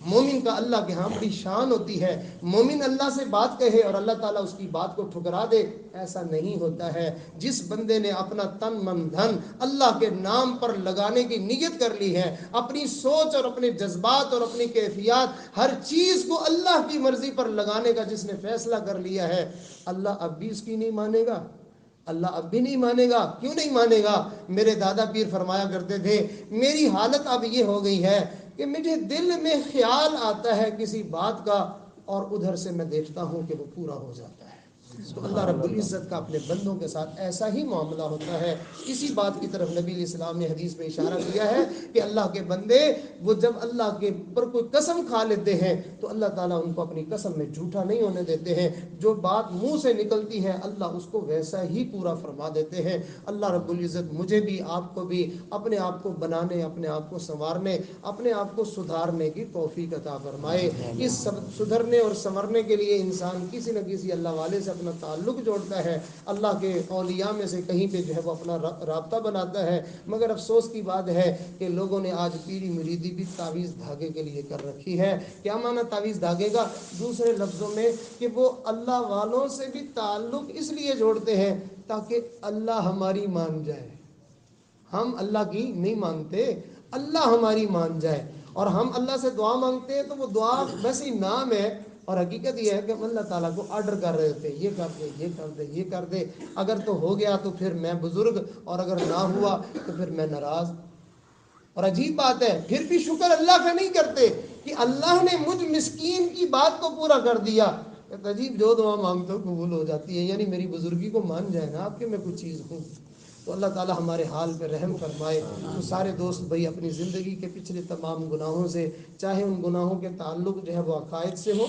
C: مومن کا اللہ کے ہاں بڑی شان ہوتی ہے۔ مومن اللہ سے بات کہے اور اللہ تعالیٰ اس کی بات کو ٹھکرا دے، ایسا نہیں ہوتا ہے۔ جس بندے نے اپنا تن من دھن اللہ کے نام پر لگانے کی نیت کر لی ہے، اپنی سوچ اور اپنے جذبات اور اپنی کیفیات ہر چیز کو اللہ کی مرضی پر لگانے کا جس نے فیصلہ کر لیا ہے، اللہ اب بھی اس کی نہیں مانے گا، اللہ اب بھی نہیں مانے گا۔ کیوں نہیں مانے گا؟ میرے دادا پیر فرمایا کرتے تھے میری حالت اب یہ ہو گئی ہے کہ مجھے دل میں خیال آتا ہے کسی بات کا اور ادھر سے میں دیکھتا ہوں کہ وہ پورا ہو جاتا ہے۔ تو اللہ رب العزت کا اپنے بندوں کے ساتھ ایسا ہی معاملہ ہوتا ہے۔ اسی بات کی طرف نبی علیہ السلام نے حدیث میں اشارہ کیا ہے کہ اللہ کے بندے وہ جب اللہ کے پر کوئی قسم کھا لیتے ہیں تو اللہ تعالیٰ ان کو اپنی قسم میں جھوٹا نہیں ہونے دیتے ہیں، جو بات منہ سے نکلتی ہے اللہ اس کو ویسا ہی پورا فرما دیتے ہیں۔ اللہ رب العزت مجھے بھی آپ کو بھی اپنے آپ کو بنانے، اپنے آپ کو سنوارنے، اپنے آپ کو سدھارنے کی توفیق عطا فرمائے۔ اس سدھرنے اور سنورنے کے لیے انسان کسی نہ کسی اللہ والے سے اپنا تعلق جوڑتا ہے، اللہ کے اولیاء میں سے کہیں پہ جو ہے وہ اپنا رابطہ بناتا ہے، مگر افسوس کی بات ہے کہ لوگوں نے آج پیری مریدی بھی تعویذ دھاگے کے لیے کر رکھی ہے۔ کیا معنی تعویذ دھاگے کا؟ دوسرے لفظوں میں کہ وہ اللہ والوں سے بھی تعلق اس لیے جوڑتے ہیں تاکہ اللہ ہماری مان جائے۔ ہم اللہ کی نہیں مانتے، اللہ ہماری مان جائے، اور ہم اللہ سے دعا مانگتے ہیں تو وہ دعا بس ہی نام ہے، اور حقیقت یہ ہے کہ ہم اللہ تعالیٰ کو آرڈر کر رہے ہوتے ہیں یہ کر دے، یہ کر دے، یہ کر دے، اگر تو ہو گیا تو پھر میں بزرگ، اور اگر نہ ہوا تو پھر میں ناراض۔ اور عجیب بات ہے پھر بھی شکر اللہ کا نہیں کرتے کہ اللہ نے مجھ مسکین کی بات کو پورا کر دیا۔ عجیب، جو دعا مانگتے ہو قبول ہو جاتی ہے، یعنی میری بزرگی کو مان جائے نا آپ کہ میں کچھ چیز ہوں۔ تو اللہ تعالی ہمارے حال پہ رحم فرمائے۔ تو سارے دوست بھائی اپنی زندگی کے پچھلے تمام گناہوں سے، چاہے ان گناہوں کے تعلق جو ہے وہ عقائد سے ہو،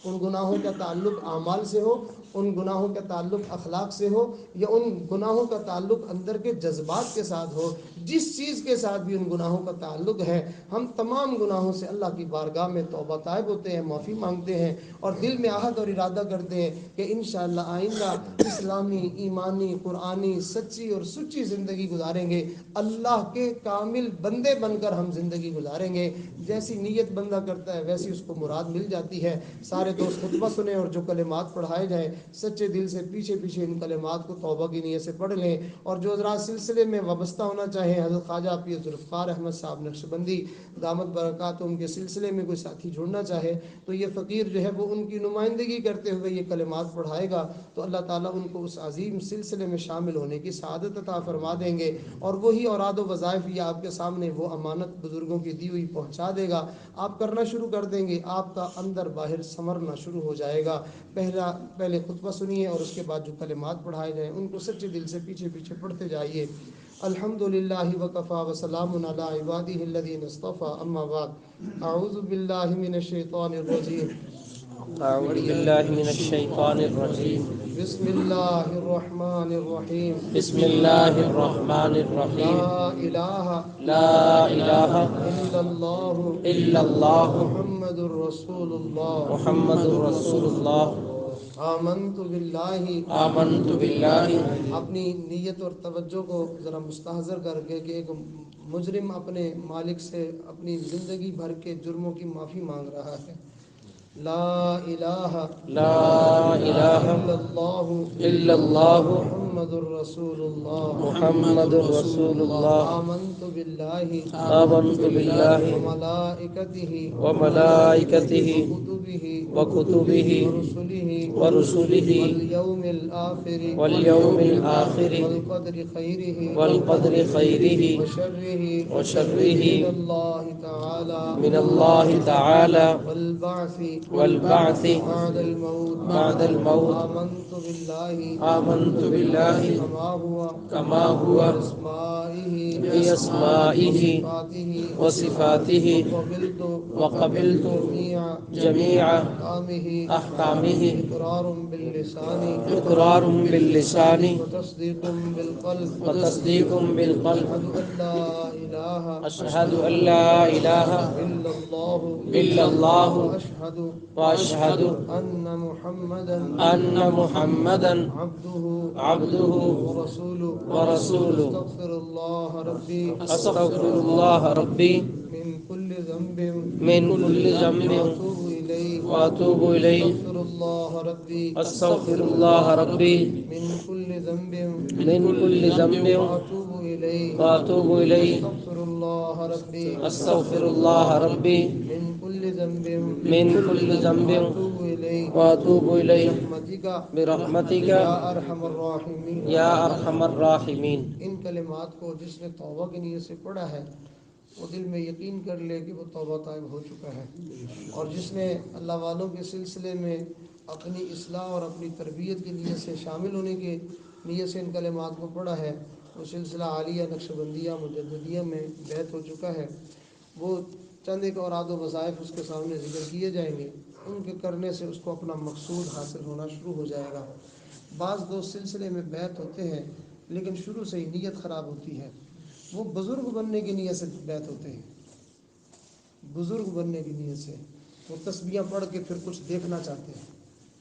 C: ان گناہوں کا تعلق اعمال سے ہو، ان گناہوں کا تعلق اخلاق سے ہو، یا ان گناہوں کا تعلق اندر کے جذبات کے ساتھ ہو، جس چیز کے ساتھ بھی ان گناہوں کا تعلق ہے، ہم تمام گناہوں سے اللہ کی بارگاہ میں توبہ طائب ہوتے ہیں، معافی مانگتے ہیں، اور دل میں عہد اور ارادہ کرتے ہیں کہ انشاءاللہ آئندہ اسلامی، ایمانی، قرآنی، سچی اور سچی زندگی گزاریں گے، اللہ کے کامل بندے بن کر ہم زندگی گزاریں گے۔ جیسی نیت بندہ کرتا ہے ویسی اس کو مراد مل جاتی ہے۔ سارے دوست خطبہ سنیں اور جو کلمات پڑھائے جائیں سچے دل سے پیچھے پیچھے ان کلمات کو توبہ کی نیت سے پڑھ لیں، اور جو حضرات سلسلے میں وابستہ ہونا چاہیں، حضرت خواجہ پیر ذوالفقار احمد صاحب نقشبندی دامت برکاتہم کے سلسلے میں کوئی ساتھی جڑنا چاہے تو یہ فقیر جو ہے وہ ان کی نمائندگی کرتے ہوئے یہ کلمات پڑھائے گا، تو اللہ تعالیٰ ان کو اس عظیم سلسلے میں شامل ہونے کی سعادت عطا فرما دیں گے، اور وہی اوراد و وظائف یہ آپ کے سامنے وہ امانت بزرگوں کی دی ہوئی پہنچا دے گا، آپ کرنا شروع کر دیں گے، آپ کا اندر باہر سنورنا شروع ہو جائے گا۔ پہلے خطبہ سنیے اور اس کے بعد جو کلمات پڑھائے جائیں ان کو سچے دل سے پیچھے پیچھے پڑھتے جائیے۔ الحمدللہ وکفا وسلام علی عبادہ الذین اصطفى، اما بعد، اعوذ باللہ من الشیطان الرجیم،
D: اعوذ باللہ من الشیطان الرجیم،
C: بسم اللہ الرحمن الرحیم،
D: بسم اللہ الرحمن الرحیم،
C: لا الہ
D: لا الہ
C: الا اللہ
D: الا اللہ
C: محمد الرسول اللہ،
D: محمد رسول اللہ،
C: آمنت باللہ،
D: آمنت باللہ۔
C: اپنی نیت اور توجہ کو ذرا مستحضر کر کے کہ ایک مجرم اپنے مالک سے اپنی زندگی بھر کے جرموں کی معافی مانگ رہا ہے۔ لا الہ
D: لا الہ
C: الا اللہ
D: الا اللہ
C: محمد الرسول اللہ،
D: محمد رسول اللہ،
C: آمنت باللہ
D: آمنت باللہ
C: وملائکتہ
D: وملائکتہ
C: وکتبہ
D: وکتبہ
C: ورسلہ
D: ورسلہ
C: والیوم الآخر
D: والیوم الآخر
C: والقدر خیرہ
D: والقدر خیرہ
C: وشرہ
D: وشرہ
C: من اللہ تعالی
D: من اللہ تعالی
C: والبعث
D: والبعث
C: بعد الموت،
D: بعد الموت،
C: آمنت باللہ
D: آمنت باللہ
C: کما ہوا
D: کما ہوا بأسمائہ وصفاتہ
C: وقبلت
D: جمیع
C: احکامہ
D: احکامہ
A: إقرار باللسان
D: إقرار باللسان
A: وتصديق بالقلب
D: وتصديق بالقلب
A: أشهد أن لا إله
D: أشهد أن لا إله
A: إلا الله
D: إلا الله
A: وأشهد
D: وأشهد
A: أن محمدا
D: أن محمدا عبده ورسوله
A: أستغفر الله ربي
D: أستغفر الله ربي
A: من كل ذنب
D: من كل ذنب
A: وأتوب إليه
D: وأتوب إليه
A: أستغفر الله ربي
D: أستغفر الله ربي
A: من كل ذنب
D: من كل ذنب
A: وأتوب إليه
D: وأتوب إليه
A: أستغفر الله ربي
D: أستغفر الله ربي
A: من كل ذنب
D: من كل ذنب
A: وأتوب إليه
D: وأتوب إليه
A: برحمتك
D: برحمتك
A: يا أرحم الراحمين.
D: يا أرحم الراحمين.
A: ان کلمات کو جس نے توبہ کی نیت سے پڑھا ہے وہ دل میں یقین کر لے کہ وہ توبہ طائب ہو چکا ہے، اور جس نے اللہ والوں کے سلسلے میں اپنی اصلاح اور اپنی تربیت کی نیت سے شامل ہونے کی نیت سے ان کلمات کو پڑھا ہے وہ سلسلہ عالیہ نقشبندیہ مجددیہ میں بیعت ہو چکا ہے۔ وہ چند ایک اوراد و وظائف اس کے سامنے ذکر کیے جائیں گے، ان کے کرنے سے اس کو اپنا مقصود حاصل ہونا شروع ہو جائے گا۔ بعض دوست سلسلے میں بیعت ہوتے ہیں لیکن شروع سے ہی نیت خراب ہوتی ہے، وہ بزرگ بننے کی نیت سے بیعت ہوتے ہیں، بزرگ بننے کی نیت سے وہ تسبیحاں پڑھ کے پھر کچھ دیکھنا چاہتے ہیں،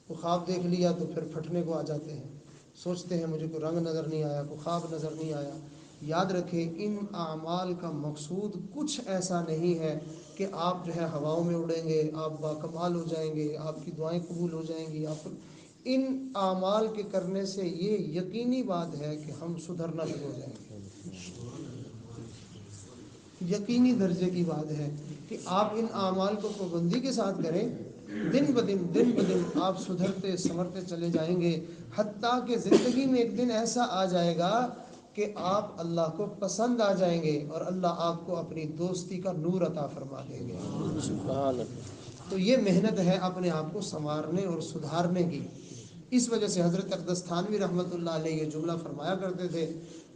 A: وہ خواب دیکھ لیا تو پھر پھٹنے کو آ جاتے ہیں، سوچتے ہیں مجھے کوئی رنگ نظر نہیں آیا، کوئی خواب نظر نہیں آیا۔ یاد رکھیں ان اعمال کا مقصود کچھ ایسا نہیں ہے کہ آپ جو ہے ہواؤں میں اڑیں گے، آپ باکمال ہو جائیں گے، آپ کی دعائیں قبول ہو جائیں گی۔ آپ ان اعمال کے کرنے سے یہ یقینی بات ہے کہ ہم سدھرنا شروع ہو جائیں گے، یقینی درجے کی بات ہے کہ آپ ان اعمال کو پابندی کے ساتھ کریں، دن بدن آپ سدھرتے سنورتے چلے جائیں گے، حتیٰ کہ زندگی میں ایک دن ایسا آ جائے گا کہ آپ اللہ کو پسند آ جائیں گے اور اللہ آپ کو اپنی دوستی کا نور عطا فرما دیں گے۔
D: سبحان اللہ۔
A: تو یہ محنت ہے اپنے آپ کو سنوارنے اور سدھارنے کی۔ اس وجہ سے حضرت اقدس تھانوی رحمۃ اللہ علیہ یہ جملہ فرمایا کرتے تھے،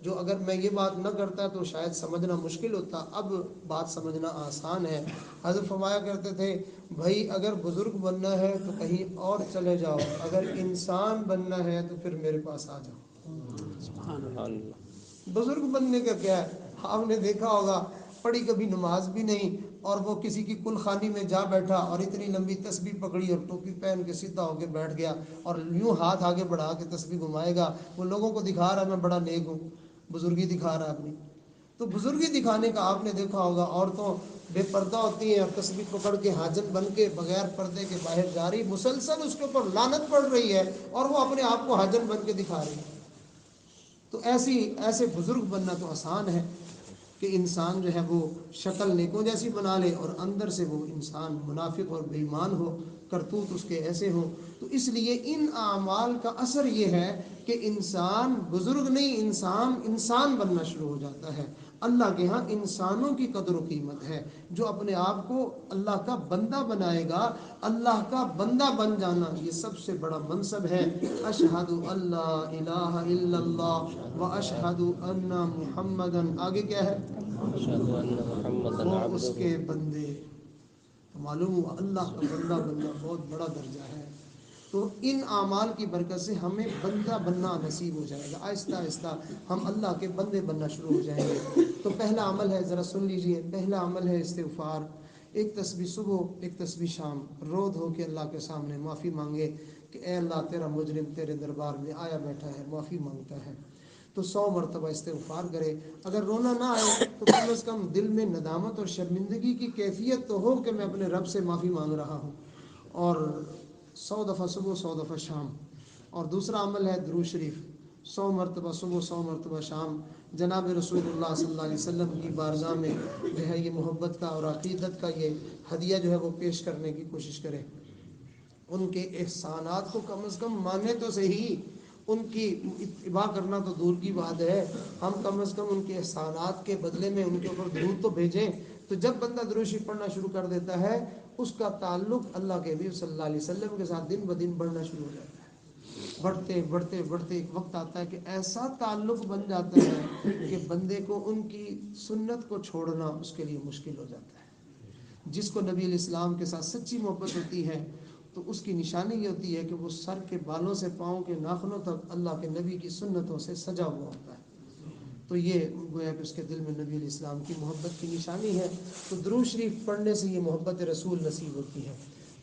A: جو اگر میں یہ بات نہ کرتا تو شاید سمجھنا مشکل ہوتا، اب بات سمجھنا آسان ہے۔ حضرت فرمایا کرتے تھے بھائی اگر بزرگ بننا ہے تو کہیں اور چلے جاؤ، اگر انسان بننا ہے تو پھر میرے پاس آ جاؤ۔
D: سبحان اللہ۔
A: بزرگ بننے کا کیا ہے؟ آپ نے دیکھا ہوگا پڑھی کبھی نماز بھی نہیں اور وہ کسی کی کل خانی میں جا بیٹھا اور اتنی لمبی تسبیح پکڑی اور ٹوپی پہن کے سیدھا ہو کے بیٹھ گیا اور یوں ہاتھ آگے بڑھا کے تسبیح گھمائے گا، وہ لوگوں کو دکھا رہا ہے میں بڑا نیک ہوں، بزرگی دکھا رہا ہے اپنی۔ تو بزرگی دکھانے کا آپ نے دیکھا ہوگا عورتوں بے پردہ ہوتی ہیں اور تسبیح پکڑ کے حاجن بن کے بغیر پردے کے باہر جا رہی، مسلسل اس کے اوپر لعنت پڑ رہی ہے اور وہ اپنے آپ کو حاجن بن کے دکھا رہی ہے۔ تو ایسے بزرگ بننا تو آسان ہے کہ انسان جو ہے وہ شکل نیکوں جیسی بنا لے اور اندر سے وہ انسان منافق اور بے ایمان ہو، کرتوت اس کے ایسے ہو۔ تو اس لیے ان اعمال کا اثر یہ ہے کہ انسان بزرگ نہیں، انسان بننا شروع ہو جاتا ہے۔ اللہ کے ہاں انسانوں کی قدر و قیمت ہے، جو اپنے آپ کو اللہ کا بندہ بنائے گا، اللہ کا بندہ بن جانا یہ سب سے بڑا منصب ہے۔ اشہد اللہ الہ الا اللہ و اشہد ان محمدن، آگے کیا ہے؟
D: أشهد أن محمدا
A: وہ اس
D: عبده
A: کے بندے۔ تو معلوم ہوا اللہ کا بندہ بننا بہت بڑا درجہ ہے۔ تو ان اعمال کی برکت سے ہمیں بندہ بننا نصیب ہو جائے گا، آہستہ آہستہ ہم اللہ کے بندے بننا شروع ہو جائیں گے۔ تو پہلا عمل ہے، ذرا سن لیجئے، پہلا عمل ہے استغفار۔ ایک تسبیح صبح، ایک تسبیح شام، رو دھو کے اللہ کے سامنے معافی مانگے کہ اے اللہ تیرا مجرم تیرے دربار میں آیا بیٹھا ہے، معافی مانگتا ہے۔ تو 100 مرتبہ استغفار کرے۔ اگر رونا نہ آئے تو کم از کم دل میں ندامت اور شرمندگی کی کیفیت تو ہو کہ میں اپنے رب سے معافی مانگ رہا ہوں، اور 100 دفعہ صبح 100 دفعہ شام۔ اور دوسرا عمل ہے درود شریف، 100 مرتبہ صبح 100 مرتبہ شام جناب رسول اللہ صلی اللہ علیہ وسلم کی بارگاہ میں جو ہے یہ محبت کا اور عقیدت کا یہ ہدیہ جو ہے وہ پیش کرنے کی کوشش کرے۔ ان کے احسانات کو کم از کم مانے تو صحیح، ان کی اتباع کرنا تو دور کی بات ہے، ہم کم از کم ان کے احسانات کے بدلے میں ان کے اوپر درود تو بھیجیں۔ تو جب بندہ درود شریف پڑھنا شروع کر دیتا ہے اس کا تعلق اللہ کے حبیب صلی اللہ علیہ وسلم کے ساتھ دن بدن بڑھنا شروع ہو جاتا ہے۔ بڑھتے ایک وقت آتا ہے کہ ایسا تعلق بن جاتا ہے کہ بندے کو ان کی سنت کو چھوڑنا اس کے لیے مشکل ہو جاتا ہے۔ جس کو نبی علیہ السلام کے ساتھ سچی محبت ہوتی ہے
C: تو اس کی نشانی یہ ہوتی ہے کہ وہ سر کے بالوں سے پاؤں کے ناخنوں تک اللہ کے نبی کی سنتوں سے سجا ہوا ہوتا ہے. تو یہ گویا کہ اس کے دل میں نبی علیہ السلام کی محبت کی نشانی ہے. تو درود شریف پڑھنے سے یہ محبت رسول نصیب ہوتی ہے.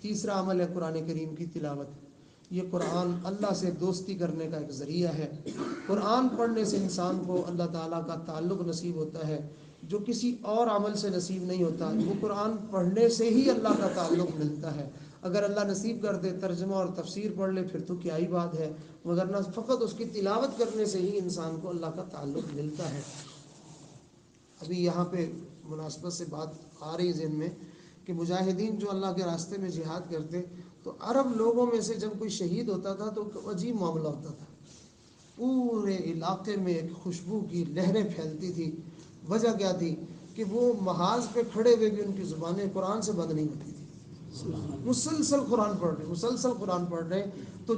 C: تیسرا عمل ہے قرآن کریم کی تلاوت. یہ قرآن اللہ سے دوستی کرنے کا ایک ذریعہ ہے. قرآن پڑھنے سے انسان کو اللہ تعالیٰ کا تعلق نصیب ہوتا ہے جو کسی اور عمل سے نصیب نہیں ہوتا. وہ قرآن پڑھنے سے ہی اللہ کا تعلق ملتا ہے. اگر اللہ نصیب کر دے ترجمہ اور تفسیر پڑھ لے پھر تو کیا ہی بات ہے، مگر نہ فقط اس کی تلاوت کرنے سے ہی انسان کو اللہ کا تعلق ملتا ہے. ابھی یہاں پہ مناسبت سے بات آ رہی ذہن میں کہ مجاہدین جو اللہ کے راستے میں جہاد کرتے تو عرب لوگوں میں سے جب کوئی شہید ہوتا تھا تو عجیب معاملہ ہوتا تھا. پورے علاقے میں ایک خوشبو کی لہریں پھیلتی تھی. وجہ کیا تھی کہ وہ محاذ پہ کھڑے ہوئے بھی ان کی زبانیں قرآن سے بند نہیں ہوتی تھی. مسلسل قرآن پڑھ رہے تو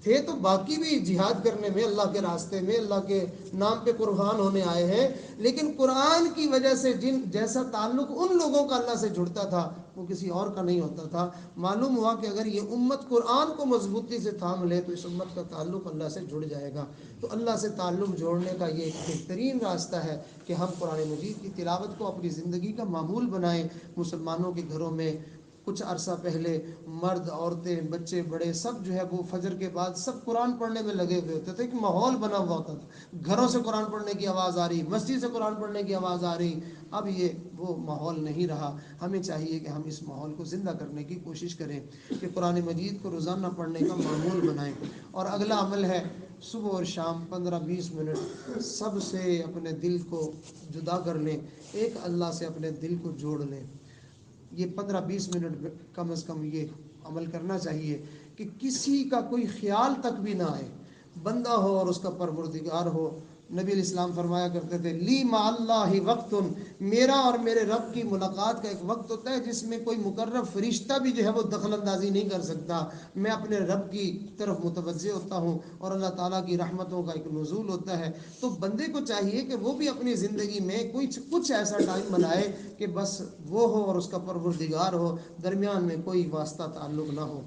C: تھے تو باقی بھی جہاد کرنے میں اللہ کے راستے میں اللہ کے نام پہ قربان ہونے آئے ہیں، لیکن قرآن کی وجہ سے جیسا تعلق ان لوگوں کا اللہ سے جڑتا تھا وہ کسی اور کا نہیں ہوتا تھا. معلوم ہوا کہ اگر یہ امت قرآن کو مضبوطی سے تھام لے تو اس امت کا تعلق اللہ سے جڑ جائے گا. تو اللہ سے تعلق جوڑنے کا یہ ایک بہترین راستہ ہے کہ ہم قرآن مجید کی تلاوت کو اپنی زندگی کا معمول بنائیں. مسلمانوں کے گھروں میں کچھ عرصہ پہلے مرد عورتیں بچے بڑے سب جو ہے وہ فجر کے بعد سب قرآن پڑھنے میں لگے ہوئے ہوتے تھے. کہ ماحول بنا ہوا ہوتا تھا، گھروں سے قرآن پڑھنے کی آواز آ رہی، مسجد سے قرآن پڑھنے کی آواز آ رہی. اب یہ وہ ماحول نہیں رہا. ہمیں چاہیے کہ ہم اس ماحول کو زندہ کرنے کی کوشش کریں کہ قرآن مجید کو روزانہ پڑھنے کا معمول بنائیں. اور اگلا عمل ہے صبح اور شام 15-20 منٹ سب سے اپنے دل کو جدا کر لیں، ایک اللہ سے اپنے دل کو جوڑ لیں. یہ 15-20 منٹ کم از کم یہ عمل کرنا چاہیے کہ کسی کا کوئی خیال تک بھی نہ آئے. بندہ ہو اور اس کا پروردگار ہو. نبی علیہ السلام فرمایا کرتے تھے لی مع اللہ وقت، میرا اور میرے رب کی ملاقات کا ایک وقت ہوتا ہے جس میں کوئی مقرب فرشتہ بھی جو ہے وہ دخل اندازی نہیں کر سکتا. میں اپنے رب کی طرف متوجہ ہوتا ہوں اور اللہ تعالیٰ کی رحمتوں کا ایک نزول ہوتا ہے. تو بندے کو چاہیے کہ وہ بھی اپنی زندگی میں کچھ ایسا ٹائم بنائے کہ بس وہ ہو اور اس کا پروردگار ہو، درمیان میں کوئی واسطہ تعلق نہ ہو.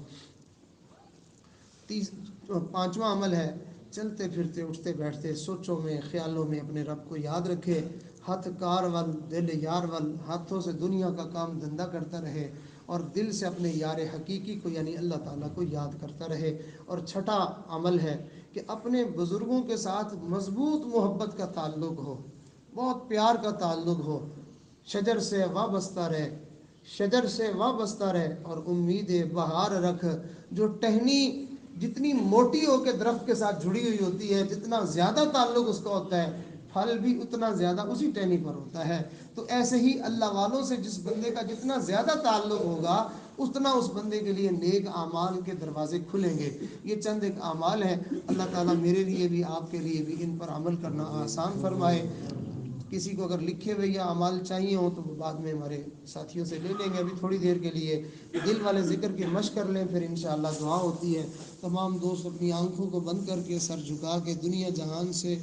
C: پانچواں عمل ہے چلتے پھرتے اٹھتے بیٹھتے سوچوں میں خیالوں میں اپنے رب کو یاد رکھے. ہاتھ کار ول دل یار ول، ہاتھوں سے دنیا کا کام دھندا کرتا رہے اور دل سے اپنے یار حقیقی کو یعنی اللہ تعالیٰ کو یاد کرتا رہے. اور چھٹا عمل ہے کہ اپنے بزرگوں کے ساتھ مضبوط محبت کا تعلق ہو، بہت پیار کا تعلق ہو. شجر سے وابستہ رہ اور امید بہار رکھ. جو ٹہنی جتنی موٹی ہو کے درخت کے ساتھ جڑی ہوئی ہوتی ہے، جتنا زیادہ تعلق اس کا ہوتا ہے پھل بھی اتنا زیادہ اسی ٹہنی پر ہوتا ہے. تو ایسے ہی اللہ والوں سے جس بندے کا جتنا زیادہ تعلق ہوگا اتنا اس بندے کے لیے نیک اعمال کے دروازے کھلیں گے. یہ چند ایک اعمال ہیں. اللہ تعالیٰ میرے لیے بھی آپ کے لیے بھی ان پر عمل کرنا آسان فرمائے. کسی کو اگر لکھے ہوئے یا اعمال چاہیے ہوں تو وہ بعد میں ہمارے ساتھیوں سے لے لیں گے. ابھی تھوڑی دیر کے لیے دل والے ذکر کی مشق کر لیں، پھر انشاءاللہ دعا ہوتی ہے. تمام دوست اپنی آنکھوں کو بند کر کے سر جھکا کے دنیا جہان سے